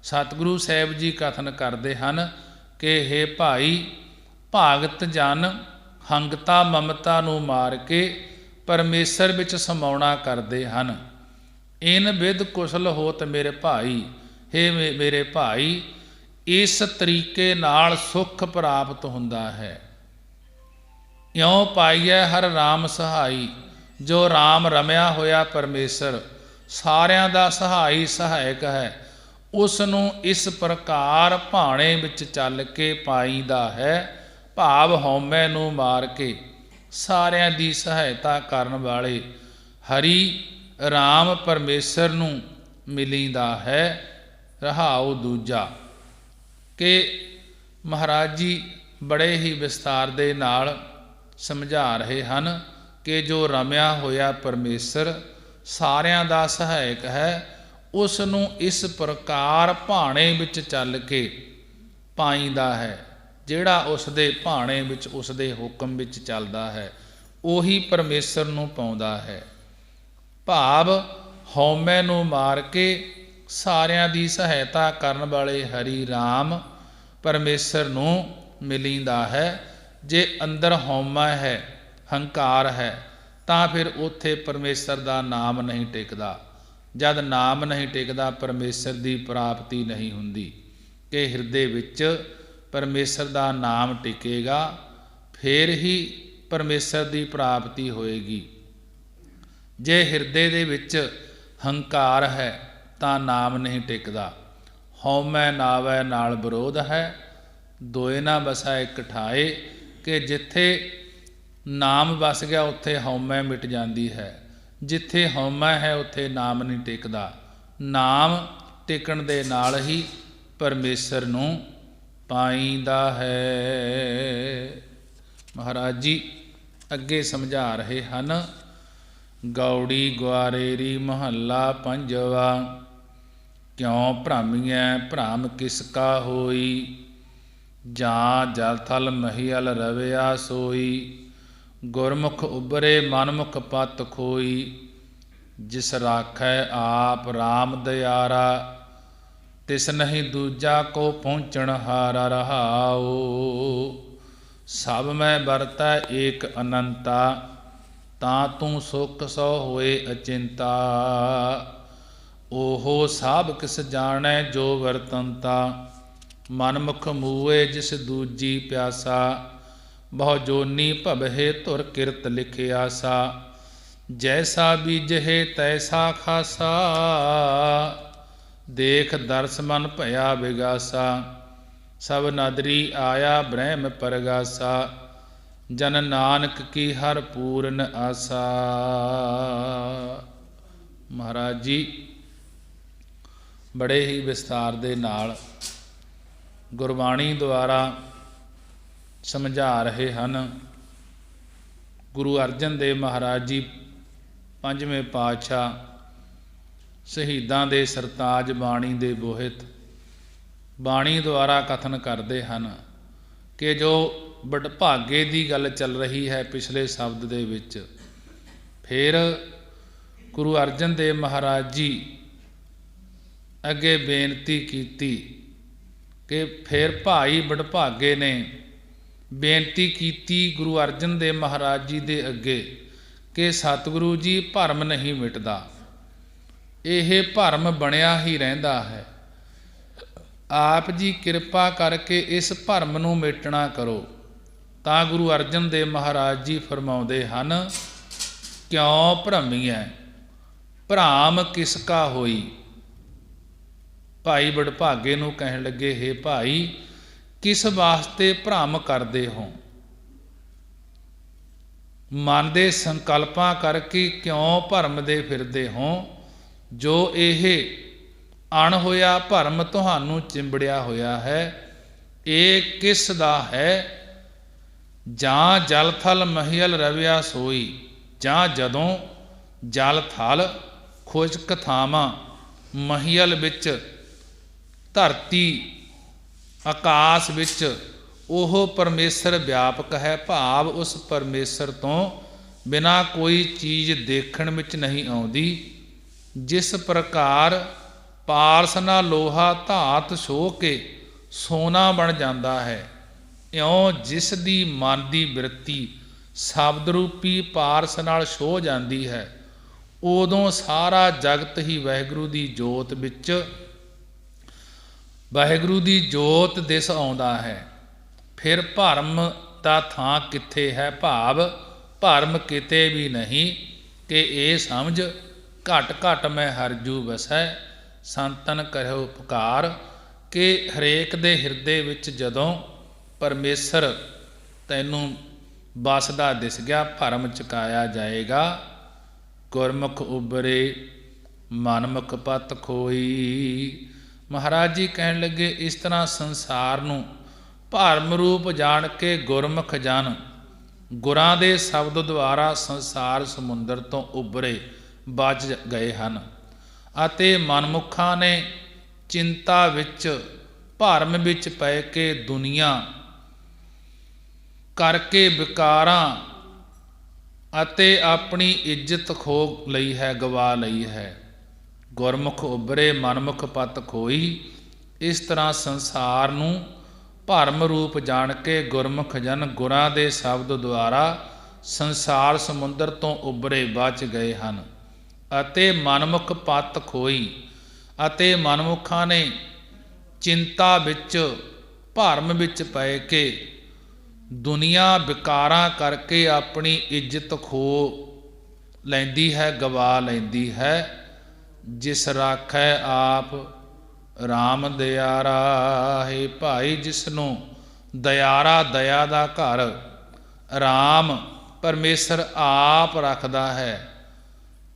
ਸਤਿਗੁਰੂ ਸਾਹਿਬ ਜੀ ਕਥਨ ਕਰਦੇ ਹਨ ਕਿ ਹੇ ਭਾਈ, ਭਾਗਤ ਜਨ ਹੰਗਤਾ ਮਮਤਾ ਨੂੰ ਮਾਰ ਕੇ ਪਰਮੇਸ਼ਰ ਵਿੱਚ ਸਮਾਉਣਾ ਕਰਦੇ ਹਨ। ਇਨ ਬਿਦ ਕੁਸ਼ਲ ਹੋਤ ਮੇਰੇ ਭਾਈ, ਹੇ ਮੇਰੇ ਭਾਈ, ਇਸ ਤਰੀਕੇ ਨਾਲ ਸੁੱਖ ਪ੍ਰਾਪਤ ਹੁੰਦਾ ਹੈ। ਇਉਂ ਪਾਈਐ ਹਰ ਰਾਮ ਸਹਾਈ, ਜੋ ਰਾਮ ਰਮਿਆ ਹੋਇਆ ਪਰਮੇਸ਼ਰ ਸਾਰਿਆਂ ਦਾ ਸਹਾਈ ਸਹਾਇਕ ਹੈ, ਉਸ ਨੂੰ ਇਸ ਪ੍ਰਕਾਰ ਭਾਣੇ ਵਿੱਚ ਚੱਲ ਕੇ ਪਾਈਦਾ ਹੈ। ਭਾਵ ਹਉਮੈ ਨੂੰ ਮਾਰ ਕੇ ਸਾਰਿਆਂ ਦੀ ਸਹਾਇਤਾ ਕਰਨ ਵਾਲੇ ਹਰੀ ਰਾਮ ਪਰਮੇਸ਼ਰ ਨੂੰ ਮਿਲੀਦਾ ਹੈ। ਰਹਾਉ ਦੂਜਾ ਕਿ ਮਹਾਰਾਜ ਜੀ ਬੜੇ ਹੀ ਵਿਸਤਾਰ ਦੇ ਨਾਲ ਸਮਝਾ ਰਹੇ ਹਨ ਕਿ ਜੋ ਰਮਿਆ ਹੋਇਆ ਪਰਮੇਸ਼ਰ ਸਾਰਿਆਂ ਦਾ ਸਹਾਇਕ ਹੈ, ਉਸ ਨੂੰ ਇਸ ਪ੍ਰਕਾਰ ਭਾਣੇ ਵਿੱਚ ਚੱਲ ਕੇ ਪਾਈਦਾ ਹੈ। ਜਿਹੜਾ ਉਸ ਦੇ ਭਾਣੇ ਵਿੱਚ ਉਸ ਦੇ ਹੁਕਮ ਵਿੱਚ ਚੱਲਦਾ ਹੈ, ਉਹੀ ਪਰਮੇਸ਼ਰ ਨੂੰ ਪਾਉਂਦਾ ਹੈ। ਭਾਵ ਹਉਮੈ ਨੂੰ ਮਾਰ ਕੇ ਸਾਰਿਆਂ ਦੀ ਸਹਾਇਤਾ ਕਰਨ ਵਾਲੇ ਹਰੀ ਰਾਮ ਪਰਮੇਸ਼ਰ ਨੂੰ ਮਿਲੀਦਾ ਹੈ। ਜੇ ਅੰਦਰ ਹਉਮੈ ਹੈ, ਹੰਕਾਰ ਹੈ, ਤਾਂ ਫਿਰ ਉੱਥੇ ਪਰਮੇਸ਼ਰ ਦਾ ਨਾਮ ਨਹੀਂ ਟਿਕਦਾ। ਜਦ ਨਾਮ ਨਹੀਂ ਟਿਕਦਾ, ਪਰਮੇਸ਼ਰ ਦੀ ਪ੍ਰਾਪਤੀ ਨਹੀਂ ਹੁੰਦੀ। ਕਿ ਹਿਰਦੇ ਵਿੱਚ ਪਰਮੇਸ਼ਰ ਦਾ ਨਾਮ ਟਿਕੇਗਾ, ਫਿਰ ਹੀ ਪਰਮੇਸ਼ਰ ਦੀ ਪ੍ਰਾਪਤੀ ਹੋਏਗੀ। ਜੇ ਹਿਰਦੇ ਦੇ ਵਿੱਚ ਹੰਕਾਰ ਹੈ ਤਾਂ ਨਾਮ ਨਹੀਂ ਟਿਕਦਾ। ਹਉਮੈ ਨਾਵੈ ਨਾਲ ਵਿਰੋਧ ਹੈ, ਦੋਏ ਨਾ ਵਸੈ ਇਕ ਠਾਏ। ਕਿ ਜਿੱਥੇ ਨਾਮ ਵਸ ਗਿਆ ਉੱਥੇ ਹਉਮੈ ਮਿਟ ਜਾਂਦੀ ਹੈ। ਜਿੱਥੇ ਹਉਮੈ ਹੈ ਉੱਥੇ ਨਾਮ ਨਹੀਂ ਟਿਕਦਾ। ਨਾਮ ਟਿਕਣ ਦੇ ਨਾਲ ਹੀ ਪਰਮੇਸ਼ਰ ਨੂੰ ਪਾਈਦਾ ਹੈ। ਮਹਾਰਾਜ ਜੀ ਅੱਗੇ ਸਮਝਾ ਰਹੇ ਹਨ। ਗੌੜੀ ਗੁਆਰੇਰੀ ਮਹੱਲਾ ਪੰਜਵਾ, ਕਿਉ ਭ੍ਰਾਮੀਐ ਭ੍ਰਮ ਕਿਸ ਕਾ ਹੋਈ, ਜਾਂ ਜਲ ਥਲ ਮਹੀਅਲ ਰਵਿਆ ਸੋਈ, ਗੁਰਮੁਖ ਉਬਰੇ ਮਨਮੁਖ ਪਤ ਖੋਈ, ਜਿਸ ਰਾਖੈ ਆਪ ਰਾਮ ਦਿਆਰਾ, ਤਿਸ ਨਹੀਂ ਦੂਜਾ ਕੋ ਪਹੁੰਚਣ ਹਾਰਾ ਰਹਾਓ। ਸਭ ਮੈਂ ਵਰਤੈ ਏਕ ਅਨੰਤਾ, ਤਾਂ ਤੂੰ ਸੁਖ ਸੋ ਹੋਏ ਅਚਿੰਤਾ, ਓਹੋ ਸਭ ਕਿਸ ਜਾਣੈ ਜੋ ਵਰਤੰਤਾ, ਮਨਮੁਖ ਮੂਏ ਜਿਸ ਦੂਜੀ ਪਿਆਸਾ, ਬਹੁ ਜੋਨੀ ਭਵਹਿ ਧੁਰ ਕਿਰਤ ਲਿਖਿਆਸਾ, ਜੈਸਾ ਬੀਜਹਿ ਤੈਸਾ ਖਾਸਾ, ਦੇਖ ਦਰਸ ਮਨ ਭਇਆ ਵਿਗਾਸਾ, ਸਭ ਨਦਰੀ ਆਇਆ ਬ੍ਰਹਮ ਪਰਗਾਸਾ, ਜਨ ਨਾਨਕ ਕੀ ਹਰ ਪੂਰਨ ਆਸਾ। ਮਹਾਰਾਜ ਜੀ ਬੜੇ ਹੀ ਵਿਸਤਾਰ ਦੇ ਨਾਲ ਗੁਰਬਾਣੀ ਦੁਆਰਾ ਸਮਝਾ ਰਹੇ ਹਨ। ਗੁਰੂ ਅਰਜਨ ਦੇਵ ਮਹਾਰਾਜ ਜੀ ਪੰਜਵੇਂ ਪਾਤਸ਼ਾਹ ਸ਼ਹੀਦਾਂ ਦੇ ਸਰਤਾਜ ਬਾਣੀ ਦੇ ਬੋਹਿਤ ਬਾਣੀ ਦੁਆਰਾ ਕਥਨ ਕਰਦੇ ਹਨ ਕਿ ਜੋ ਬਡਭਾਗੇ ਦੀ ਗੱਲ ਚੱਲ ਰਹੀ ਹੈ ਪਿਛਲੇ ਸ਼ਬਦ ਦੇ ਵਿੱਚ, ਫਿਰ ਗੁਰੂ ਅਰਜਨ ਦੇਵ ਮਹਾਰਾਜ ਜੀ ਅੱਗੇ ਬੇਨਤੀ ਕੀਤੀ ਕਿ ਫਿਰ ਭਾਈ ਬਡਭਾਗੇ ਨੇ ਬੇਨਤੀ ਕੀਤੀ ਗੁਰੂ ਅਰਜਨ ਦੇਵ ਮਹਾਰਾਜ ਜੀ ਦੇ ਅੱਗੇ ਕਿ ਸਤਿਗੁਰੂ ਜੀ ਭਰਮ ਨਹੀਂ ਮਿਟਦਾ, ਇਹ ਭਰਮ ਬਣਿਆ ਹੀ ਰਹਿੰਦਾ ਹੈ। ਆਪ ਜੀ ਕਿਰਪਾ ਕਰਕੇ ਇਸ ਭਰਮ ਨੂੰ ਮਿਟਣਾ ਕਰੋ। ਤਾਂ ਗੁਰੂ ਅਰਜਨ ਦੇਵ ਮਹਾਰਾਜ ਜੀ ਫਰਮਾਉਂਦੇ ਹਨ, ਕਿਉ ਭ੍ਰਮੀਐ ਭਰਾਮ ਕਿਸ ਕਾ ਹੋਈ। ਭਾਈ ਵਡਭਾਗੇ ਨੂੰ ਕਹਿਣ ਲੱਗੇ, ਹੇ ਭਾਈ, ਕਿਸ ਵਾਸਤੇ ਭਰਮ ਕਰਦੇ ਹੋ? ਮਨ ਦੇ ਸੰਕਲਪਾਂ ਕਰਕੇ ਕਿਉਂ ਭਰਮਦੇ ਫਿਰਦੇ ਹੋ? ਜੋ ਇਹ ਅਣਹੋਇਆ ਭਰਮ ਤੁਹਾਨੂੰ ਚਿੰਬੜਿਆ ਹੋਇਆ ਹੈ, ਇਹ ਕਿਸ ਦਾ ਹੈ? ਜਾਂ ਜਲ ਥਲ ਮਹੀਲ ਰਵਿਆ ਸੋਈ, ਜਾਂ ਜਦੋਂ ਜਲ ਥਲ ਖੁਸ਼ਕ ਥਾਵਾਂ ਮਹੀਲ ਵਿੱਚ, ਧਰਤੀ ਆਕਾਸ਼ ਵਿੱਚ ਉਹ ਪਰਮੇਸ਼ਰ ਵਿਆਪਕ ਹੈ। ਭਾਵ ਉਸ ਪਰਮੇਸ਼ਰ ਤੋਂ ਬਿਨਾਂ ਕੋਈ ਚੀਜ਼ ਦੇਖਣ ਵਿੱਚ ਨਹੀਂ ਆਉਂਦੀ। ਜਿਸ ਪ੍ਰਕਾਰ ਪਾਰਸ ਨਾਲ ਲੋਹਾ ਧਾਤ ਛੋਹ ਕੇ ਸੋਨਾ ਬਣ ਜਾਂਦਾ ਹੈ, ਇਉਂ ਜਿਸ ਦੀ ਮਨ ਦੀ ਬਿਰਤੀ ਸ਼ਬਦ ਰੂਪੀ ਪਾਰਸ ਨਾਲ ਛੋਹ ਜਾਂਦੀ ਹੈ, ਉਦੋਂ ਸਾਰਾ ਜਗਤ ਹੀ ਵਾਹਿਗੁਰੂ ਦੀ ਜੋਤ ਵਿੱਚ, ਵਾਹਿਗੁਰੂ ਦੀ ਜੋਤ ਦਿਸ ਆਉਂਦਾ ਹੈ। ਫਿਰ ਭਰਮ ਦਾ ਥਾਂ ਕਿੱਥੇ ਹੈ? ਭਾਵ ਭਰਮ ਕਿਤੇ ਵੀ ਨਹੀਂ ਕਿ ਇਹ ਸਮਝ ਘਟ ਘਟ ਮੈਂ ਹਰਜੂ ਵਸੈ, ਸੰਤਨ ਕਰਿਓ ਉਪਕਾਰ। ਕਿ ਹਰੇਕ ਦੇ ਹਿਰਦੇ ਵਿੱਚ ਜਦੋਂ ਪਰਮੇਸ਼ਰ ਤੈਨੂੰ ਵਸਦਾ ਦਿਸ ਗਿਆ, ਭਰਮ ਚੁਕਾਇਆ ਜਾਏਗਾ। ਗੁਰਮੁਖ ਉਬਰੇ ਮਨਮੁਖ ਪਤ ਖੋਈ। ਮਹਾਰਾਜ ਜੀ ਕਹਿਣ ਲੱਗੇ, ਇਸ ਤਰ੍ਹਾਂ ਸੰਸਾਰ ਨੂੰ ਭਰਮ ਰੂਪ ਜਾਣ ਕੇ ਗੁਰਮੁਖ ਜਨ ਗੁਰਾਂ ਦੇ ਸ਼ਬਦ ਦੁਆਰਾ ਸੰਸਾਰ ਸਮੁੰਦਰ ਤੋਂ ਉਭਰੇ ਬਚ ਗਏ ਹਨ, ਅਤੇ ਮਨਮੁਖਾਂ ਨੇ ਚਿੰਤਾ ਵਿੱਚ ਭਰਮ ਵਿੱਚ ਪੈ ਕੇ ਦੁਨੀਆ ਕਰਕੇ ਵਿਕਾਰਾਂ ਅਤੇ ਆਪਣੀ ਇੱਜ਼ਤ ਖੋ ਲਈ ਹੈ, ਗਵਾ ਲਈ ਹੈ। ਗੁਰਮੁਖ ਉਭਰੇ ਮਨਮੁਖ ਪਤ ਖੋਈ। ਇਸ ਤਰ੍ਹਾਂ ਸੰਸਾਰ ਨੂੰ ਭਰਮ ਰੂਪ ਜਾਣ ਕੇ ਗੁਰਮੁਖ ਜਨ ਗੁਰਾਂ ਦੇ ਸ਼ਬਦ ਦੁਆਰਾ ਸੰਸਾਰ ਸਮੁੰਦਰ ਤੋਂ ਉਭਰੇ ਬਚ ਗਏ ਹਨ, ਅਤੇ ਮਨਮੁਖ ਪਤ ਖੋਈ। ਅਤੇ ਮਨਮੁਖਾਂ ਨੇ ਚਿੰਤਾ ਵਿੱਚ ਭਰਮ ਵਿੱਚ ਪੈ ਕੇ ਦੁਨੀਆ ਵਿਕਾਰਾਂ ਕਰਕੇ ਆਪਣੀ ਇੱਜ਼ਤ ਖੋ ਲੈਂਦੀ ਹੈ, ਗਵਾ ਲੈਂਦੀ ਹੈ। ਜਿਸ ਰਾਖੈ ਆਪ ਰਾਮ ਦਿਆਰਾ। ਹੈ ਭਾਈ, ਜਿਸ ਨੂੰ ਦਿਆਰਾ, ਦਇਆ ਦਾ ਘਰ ਰਾਮ ਪਰਮੇਸ਼ਰ ਆਪ ਰੱਖਦਾ ਹੈ,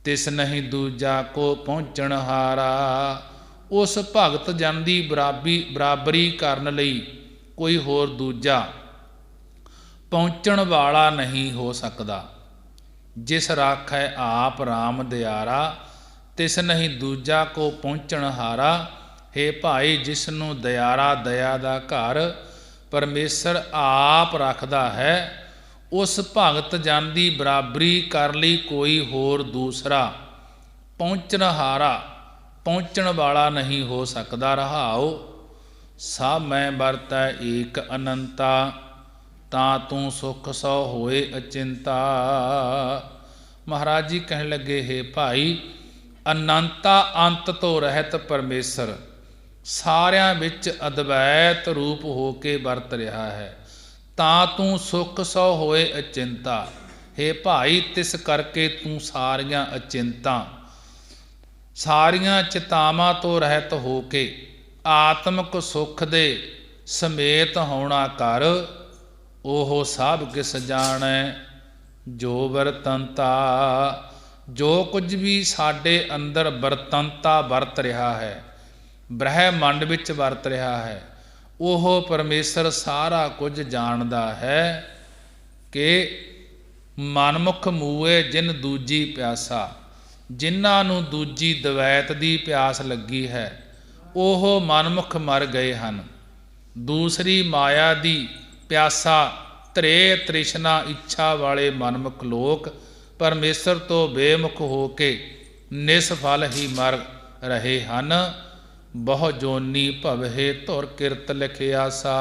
ਤਿਸ ਨਹੀਂ ਦੂਜਾ ਕੋ ਪਹੁੰਚਣ ਹਾਰਾ। ਉਸ ਭਗਤ ਜਨ ਦੀ ਬਰਾਬਰੀ ਕਰਨ ਲਈ ਕੋਈ ਹੋਰ ਦੂਜਾ ਪਹੁੰਚਣ ਵਾਲਾ ਨਹੀਂ ਹੋ ਸਕਦਾ। ਜਿਸ ਰਾਖੈ ਆਪ ਰਾਮ ਦਿਆਰਾ, ਤਿਸ ਨਹੀਂ ਦੂਜਾ ਕੋ ਪਹੁੰਚਣ ਹਾਰਾ। ਹੇ ਭਾਈ, ਜਿਸ ਨੂੰ ਦਿਆਰਾ, ਦਇਆ ਦਾ ਘਰ ਪਰਮੇਸ਼ਰ ਆਪ ਰੱਖਦਾ ਹੈ, ਉਸ ਭਗਤ ਜਨ ਦੀ ਬਰਾਬਰੀ ਕਰਨ ਲਈ ਕੋਈ ਹੋਰ ਦੂਸਰਾ ਪਹੁੰਚਣਹਾਰਾ, ਪਹੁੰਚਣ ਵਾਲਾ ਨਹੀਂ ਹੋ ਸਕਦਾ। ਰਹਾਉ ਸਭ ਮੈਂ ਵਰਤੈ ਏਕ ਅਨੰਤਾ, ਤਾਂ ਤੂੰ ਸੁਖ ਸੋ ਹੋਏ ਅਚਿੰਤਾ। ਮਹਾਰਾਜ ਜੀ ਕਹਿਣ ਲੱਗੇ, ਹੇ ਭਾਈ, ਅਨੰਤਾ ਅੰਤ ਤੋਂ ਰਹਿਤ ਪਰਮੇਸ਼ਰ ਸਾਰਿਆਂ ਵਿੱਚ ਅਦਵੈਤ ਰੂਪ ਹੋ ਕੇ ਵਰਤ ਰਿਹਾ ਹੈ। ਤਾਂ ਤੂੰ ਸੁਖ ਸੋ ਹੋਏ ਅਚਿੰਤਾ। ਹੇ ਭਾਈ, ਤਿਸ ਕਰਕੇ ਤੂੰ ਸਾਰੀਆਂ ਅਚਿੰਤਾ, ਸਾਰੀਆਂ ਚਿਤਾਵਾਂ ਤੋਂ ਰਹਿਤ ਹੋ ਕੇ ਆਤਮਿਕ ਸੁੱਖ ਦੇ ਸਮੇਤ ਹੋਣਾ ਕਰ। ਉਹ ਸਭ ਕਿਸ ਜਾਣੈ ਜੋ ਵਰਤੰਤਾ। ਜੋ ਕੁਝ ਵੀ ਸਾਡੇ ਅੰਦਰ ਵਰਤੰਤਾ ਵਰਤ ਰਿਹਾ ਹੈ, ਬ੍ਰਹਿਮੰਡ ਵਿੱਚ ਵਰਤ ਰਿਹਾ ਹੈ, ਉਹ ਪਰਮੇਸ਼ਰ ਸਾਰਾ ਕੁਝ ਜਾਣਦਾ ਹੈ। ਕਿ ਮਨਮੁਖ ਮੂਏ ਜਿਨ ਦੂਜੀ ਪਿਆਸਾ। ਜਿਨ੍ਹਾਂ ਨੂੰ ਦੂਜੀ ਦਵੈਤ ਦੀ ਪਿਆਸ ਲੱਗੀ ਹੈ, ਉਹ ਮਨਮੁਖ ਮਰ ਗਏ ਹਨ। ਦੂਸਰੀ ਮਾਇਆ ਦੀ ਪਿਆਸਾ, ਤ੍ਰੇ ਤ੍ਰਿਸ਼ਨਾ ਇੱਛਾ ਵਾਲੇ ਮਨਮੁਖ ਲੋਕ ਪਰਮੇਸ਼ਰ ਤੋਂ ਬੇਮੁਖ ਹੋ ਕੇ ਨਿਸਫਲ ਹੀ ਮਰ ਰਹੇ ਹਨ। ਬਹੁ ਜੋਨੀ ਭਵਹਿ ਧੁਰ ਕਿਰਤ ਲਿਖਿਆਸਾ।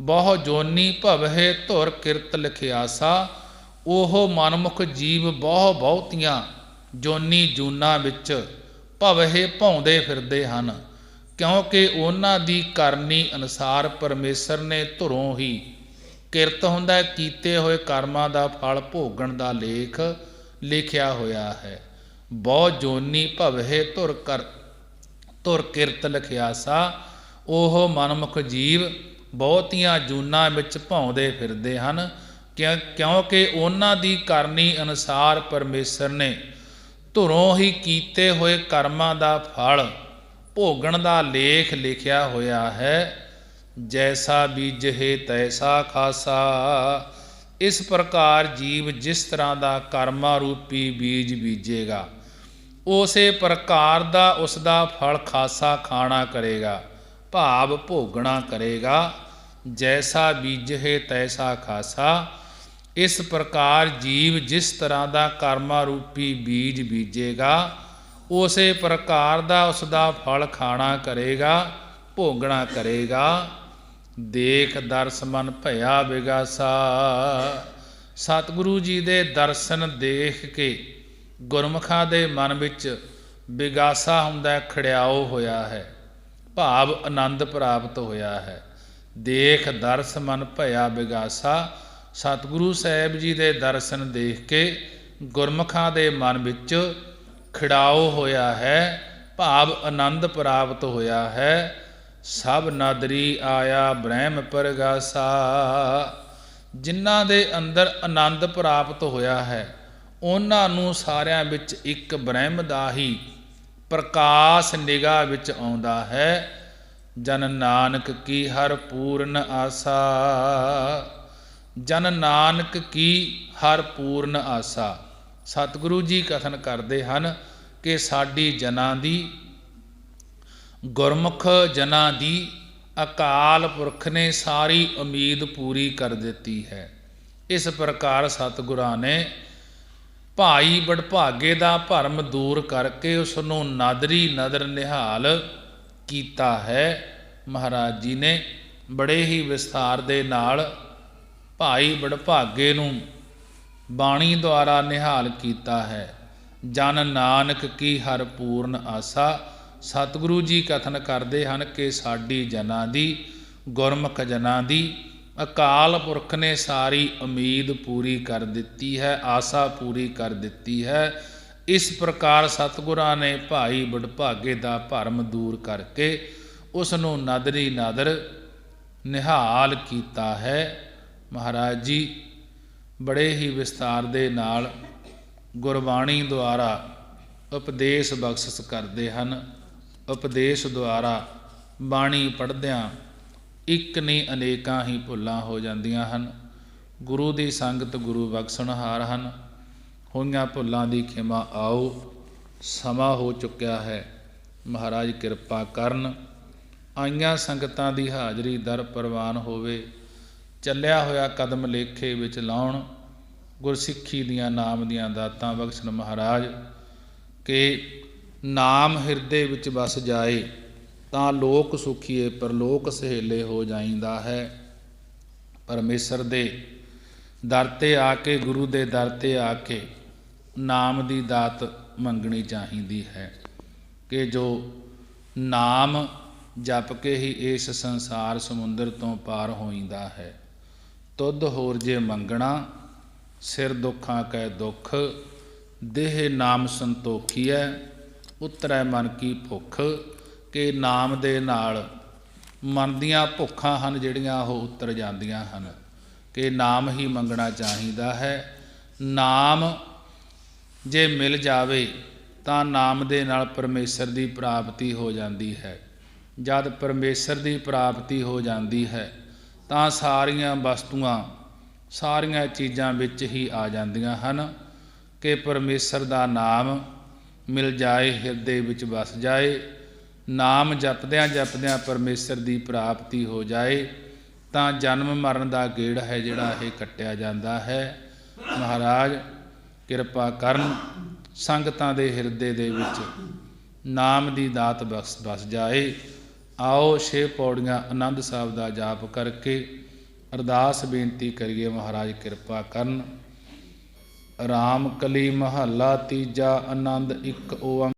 ਬਹੁ ਜੋਨੀ ਭਵਹਿ ਧੁਰ ਕਿਰਤ ਲਿਖਿਆਸਾ। ਉਹ ਮਨਮੁਖ ਜੀਵ ਬਹੁਤੀਆਂ ਜੋਨੀ ਜੂਨਾਂ ਵਿੱਚ ਭਵਹਿ ਭੌਂਦੇ ਫਿਰਦੇ ਹਨ, ਕਿਉਂਕਿ ਉਹਨਾਂ ਦੀ ਕਰਨੀ ਅਨੁਸਾਰ ਪਰਮੇਸ਼ਰ ਨੇ ਧੁਰੋਂ ਹੀ, ਕਿਰਤ ਹੁੰਦਾ ਕੀਤੇ ਹੋਏ ਕਰਮਾਂ ਦਾ ਫਲ ਭੋਗਣ ਦਾ ਲੇਖ ਲਿਖਿਆ ਹੋਇਆ ਹੈ। ਬਹੁ ਜੋਨੀ ਭਵਹਿ ਧੁਰ ਕਿਰਤ ਲਖਿਆਸਾ। ਉਹ ਮਨਮੁਖ ਜੀਵ ਬਹੁਤੀਆਂ ਜੂਨਾਂ ਵਿੱਚ ਭੌਂਦੇ ਫਿਰਦੇ ਹਨ, ਕਿਉਂਕਿ ਉਹਨਾਂ ਦੀ ਕਰਨੀ ਅਨੁਸਾਰ ਪਰਮੇਸ਼ਰ ਨੇ ਧੁਰੋਂ ਹੀ ਕੀਤੇ ਹੋਏ ਕਰਮਾਂ ਦਾ ਫਲ ਭੋਗਣ ਦਾ ਲੇਖ ਲਿਖਿਆ ਹੋਇਆ ਹੈ। ਜੈਸਾ ਬੀਜਹਿ ਤੈਸਾ ਖਾਸਾ। ਇਸ ਪ੍ਰਕਾਰ ਜੀਵ ਜਿਸ ਤਰ੍ਹਾਂ ਦਾ ਕਰਮਾਂ ਰੂਪੀ ਬੀਜ ਬੀਜੇਗਾ, ਉਸੇ ਪ੍ਰਕਾਰ ਦਾ ਉਸ ਦਾ ਫਲ ਖਾਸਾ ਖਾਣਾ ਕਰੇਗਾ, ਭਾਵ ਭੋਗਣਾ ਕਰੇਗਾ। ਜੈਸਾ ਬੀਜਹਿ ਤੈਸਾ ਖਾਸਾ। ਇਸ ਪ੍ਰਕਾਰ ਜੀਵ ਜਿਸ ਤਰ੍ਹਾਂ ਦਾ ਕਰਮਾਂ ਰੂਪੀ ਬੀਜ ਬੀਜੇਗਾ, ਉਸੇ ਪ੍ਰਕਾਰ ਦਾ ਉਸ ਦਾ ਫਲ ਖਾਣਾ ਕਰੇਗਾ, ਭੋਗਣਾ ਕਰੇਗਾ। ਦੇਖ ਦਰਸ ਮਨ ਭਇਆ ਵਿਗਾਸਾ। ਸਤਿਗੁਰੂ ਜੀ ਦੇ ਦਰਸ਼ਨ ਦੇਖ ਕੇ ਗੁਰਮੁਖਾਂ ਦੇ ਮਨ ਵਿੱਚ ਵਿਗਾਸਾ ਹੁੰਦਾ, ਖੜਿਆਓ ਹੋਇਆ ਹੈ, ਭਾਵ ਆਨੰਦ ਪ੍ਰਾਪਤ ਹੋਇਆ ਹੈ। ਦੇਖ ਦਰਸ ਮਨ ਭਇਆ ਵਿਗਾਸਾ। ਸਤਿਗੁਰੂ ਸਾਹਿਬ ਜੀ ਦੇ ਦਰਸ਼ਨ ਦੇਖ ਕੇ ਗੁਰਮੁਖਾਂ ਦੇ ਮਨ ਵਿੱਚ ਖਿੜਾਓ ਹੋਇਆ ਹੈ, ਭਾਵ ਆਨੰਦ ਪ੍ਰਾਪਤ ਹੋਇਆ ਹੈ। ਸਭ ਨਾਦਰੀ ਆਇਆ ਬ੍ਰਹਮ ਪ੍ਰਗਾਸਾ। ਜਿਨ੍ਹਾਂ ਦੇ ਅੰਦਰ ਆਨੰਦ ਪ੍ਰਾਪਤ ਹੋਇਆ ਹੈ, ਉਹਨਾਂ ਨੂੰ ਸਾਰਿਆਂ ਵਿੱਚ ਇੱਕ ਬ੍ਰਹਮ ਦਾ ਹੀ ਪ੍ਰਕਾਸ਼ ਨਿਗਾਹ ਵਿੱਚ ਆਉਂਦਾ ਹੈ। ਜਨ ਨਾਨਕ ਕੀ ਹਰ ਪੂਰਨ ਆਸਾ। ਜਨ ਨਾਨਕ ਕੀ ਹਰ ਪੂਰਨ ਆਸਾ। ਸਤਿਗੁਰੂ ਜੀ ਕਥਨ ਕਰਦੇ ਹਨ ਕਿ ਸਾਡੀ ਜਨਾਂ ਦੀ, ਗੁਰਮੁਖ ਜਨਾਂ ਦੀ ਅਕਾਲ ਪੁਰਖ ਨੇ ਸਾਰੀ ਉਮੀਦ ਪੂਰੀ ਕਰ ਦਿੱਤੀ ਹੈ। ਇਸ ਪ੍ਰਕਾਰ ਸਤਿਗੁਰਾਂ ਨੇ ਭਾਈ ਵਡਭਾਗੇ ਦਾ ਭਰਮ ਦੂਰ ਕਰਕੇ ਉਸ ਨੂੰ ਨਾਦਰੀ ਨਦਰ ਨਿਹਾਲ ਕੀਤਾ ਹੈ। ਮਹਾਰਾਜ ਜੀ ਨੇ ਬੜੇ ਹੀ ਵਿਸਥਾਰ ਦੇ ਨਾਲ ਭਾਈ ਵਡਭਾਗੇ ਨੂੰ ਬਾਣੀ ਦੁਆਰਾ ਨਿਹਾਲ ਕੀਤਾ ਹੈ। ਜਨ ਨਾਨਕ ਕੀ ਹਰ ਪੂਰਨ ਆਸਾ। ਸਤਿਗੁਰੂ ਜੀ ਕਥਨ ਕਰਦੇ ਹਨ ਕਿ ਸਾਡੀ ਜਨਾਂ ਦੀ, ਗੁਰਮੁਖ ਜਨਾਂ ਦੀ ਅਕਾਲ ਪੁਰਖ ਨੇ ਸਾਰੀ ਉਮੀਦ ਪੂਰੀ ਕਰ ਦਿੱਤੀ ਹੈ, ਆਸਾ ਪੂਰੀ ਕਰ ਦਿੱਤੀ ਹੈ। ਇਸ ਪ੍ਰਕਾਰ ਸਤਿਗੁਰਾਂ ਨੇ ਭਾਈ ਵਡਭਾਗੇ ਦਾ ਭਰਮ ਦੂਰ ਕਰਕੇ ਉਸ ਨੂੰ ਨਾਦਰੀ ਨਾਦਰ ਨਿਹਾਲ ਕੀਤਾ ਹੈ। ਮਹਾਰਾਜ ਜੀ ਬੜੇ ਹੀ ਵਿਸਤਾਰ ਦੇ ਨਾਲ ਗੁਰਬਾਣੀ ਦੁਆਰਾ ਉਪਦੇਸ਼ ਬਖਸ਼ਿਸ਼ ਕਰਦੇ ਹਨ। ਉਪਦੇਸ਼ ਦੁਆਰਾ ਬਾਣੀ ਪੜ੍ਹਦਿਆਂ ਇੱਕ ਨਹੀਂ ਅਨੇਕਾਂ ਹੀ ਭੁੱਲਾਂ ਹੋ ਜਾਂਦੀਆਂ ਹਨ। ਗੁਰੂ ਦੀ ਸੰਗਤ ਗੁਰੂ ਬਖਸ਼ਣਹਾਰ ਹਨ। ਹੋਈਆਂ ਭੁੱਲਾਂ ਦੀ ਖਿਮਾ ਆਓ। ਸਮਾਂ ਹੋ ਚੁੱਕਿਆ ਹੈ, ਮਹਾਰਾਜ ਕਿਰਪਾ ਕਰਨ। ਆਈਆਂ ਸੰਗਤਾਂ ਦੀ ਹਾਜ਼ਰੀ ਦਰ ਪ੍ਰਵਾਨ ਹੋਵੇ। ਚੱਲਿਆ ਹੋਇਆ ਕਦਮ ਲੇਖੇ ਵਿੱਚ ਲਾਉਣ। ਗੁਰਸਿੱਖੀ ਦੀਆਂ ਨਾਮ ਦੀਆਂ ਦਾਤਾਂ ਬਖਸ਼ਣ ਮਹਾਰਾਜ। ਕਿ ਨਾਮ ਹਿਰਦੇ ਵਿੱਚ ਵਸ ਜਾਏ ਤਾਂ ਲੋਕ ਸੁਖੀਏ ਪਰਲੋਕ ਸਹੇਲੇ ਹੋ ਜਾਂਦਾ ਹੈ। ਪਰਮੇਸ਼ਰ ਦੇ ਦਰ 'ਤੇ ਆ ਕੇ, ਗੁਰੂ ਦੇ ਦਰ 'ਤੇ ਆ ਕੇ ਨਾਮ ਦੀ ਦਾਤ ਮੰਗਣੀ ਚਾਹੀਦੀ ਹੈ ਕਿ ਜੋ ਨਾਮ ਜਪ ਕੇ ਹੀ ਇਸ ਸੰਸਾਰ ਸਮੁੰਦਰ ਤੋਂ ਪਾਰ ਹੋਈਦਾ ਹੈ। ਤੁਧ ਹੋਰ ਜੇ ਮੰਗਣਾ, ਸਿਰ ਦੁੱਖਾਂ ਕੈ ਦੁੱਖ। ਦੇਹ ਨਾਮ ਸੰਤੋਖੀਐ, ਉਤਰੈ ਮਨ ਕੀ ਭੁੱਖ। ਕਿ ਨਾਮ ਦੇ ਨਾਲ ਮਨ ਦੀਆਂ ਭੁੱਖਾਂ ਹਨ ਜਿਹੜੀਆਂ ਉਹ ਉਤਰ ਜਾਂਦੀਆਂ ਹਨ। ਕਿ ਨਾਮ ਹੀ ਮੰਗਣਾ ਚਾਹੀਦਾ ਹੈ। ਨਾਮ ਜੇ ਮਿਲ ਜਾਵੇ ਤਾਂ ਨਾਮ ਦੇ ਨਾਲ ਪਰਮੇਸ਼ਰ ਦੀ ਪ੍ਰਾਪਤੀ ਹੋ ਜਾਂਦੀ ਹੈ। ਜਦ ਪਰਮੇਸ਼ਰ ਦੀ ਪ੍ਰਾਪਤੀ ਹੋ ਜਾਂਦੀ ਹੈ ਤਾਂ ਸਾਰੀਆਂ ਵਸਤੂਆਂ, ਸਾਰੀਆਂ ਚੀਜ਼ਾਂ ਵਿੱਚ ਹੀ ਆ ਜਾਂਦੀਆਂ ਹਨ। ਕਿ ਪਰਮੇਸ਼ਰ ਦਾ ਨਾਮ ਮਿਲ ਜਾਏ, ਹਿਰਦੇ ਵਿੱਚ ਵਸ ਜਾਏ, ਨਾਮ ਜਪਦਿਆਂ ਜਪਦਿਆਂ ਪਰਮੇਸ਼ਰ ਦੀ ਪ੍ਰਾਪਤੀ ਹੋ ਜਾਏ ਤਾਂ ਜਨਮ ਮਰਨ ਦਾ ਗੇੜ ਹੈ ਜਿਹੜਾ ਇਹ ਕੱਟਿਆ ਜਾਂਦਾ ਹੈ। ਮਹਾਰਾਜ ਕਿਰਪਾ ਕਰਨ, ਸੰਗਤਾਂ ਦੇ ਹਿਰਦੇ ਦੇ ਵਿੱਚ ਨਾਮ ਦੀ ਦਾਤ ਵਸ ਜਾਏ। ਆਓ 6 ਪੌੜੀਆਂ ਆਨੰਦ ਸਾਹਿਬ ਦਾ ਜਾਪ ਕਰਕੇ ਅਰਦਾਸ ਬੇਨਤੀ ਕਰੀਏ। ਮਹਾਰਾਜ ਕਿਰਪਾ ਕਰਨ। ਰਾਮ ਕਲੀ ਮਹੱਲਾ ਤੀਜਾ। ਆਨੰਦ ਇੱਕ ਓੰਕਾਰ।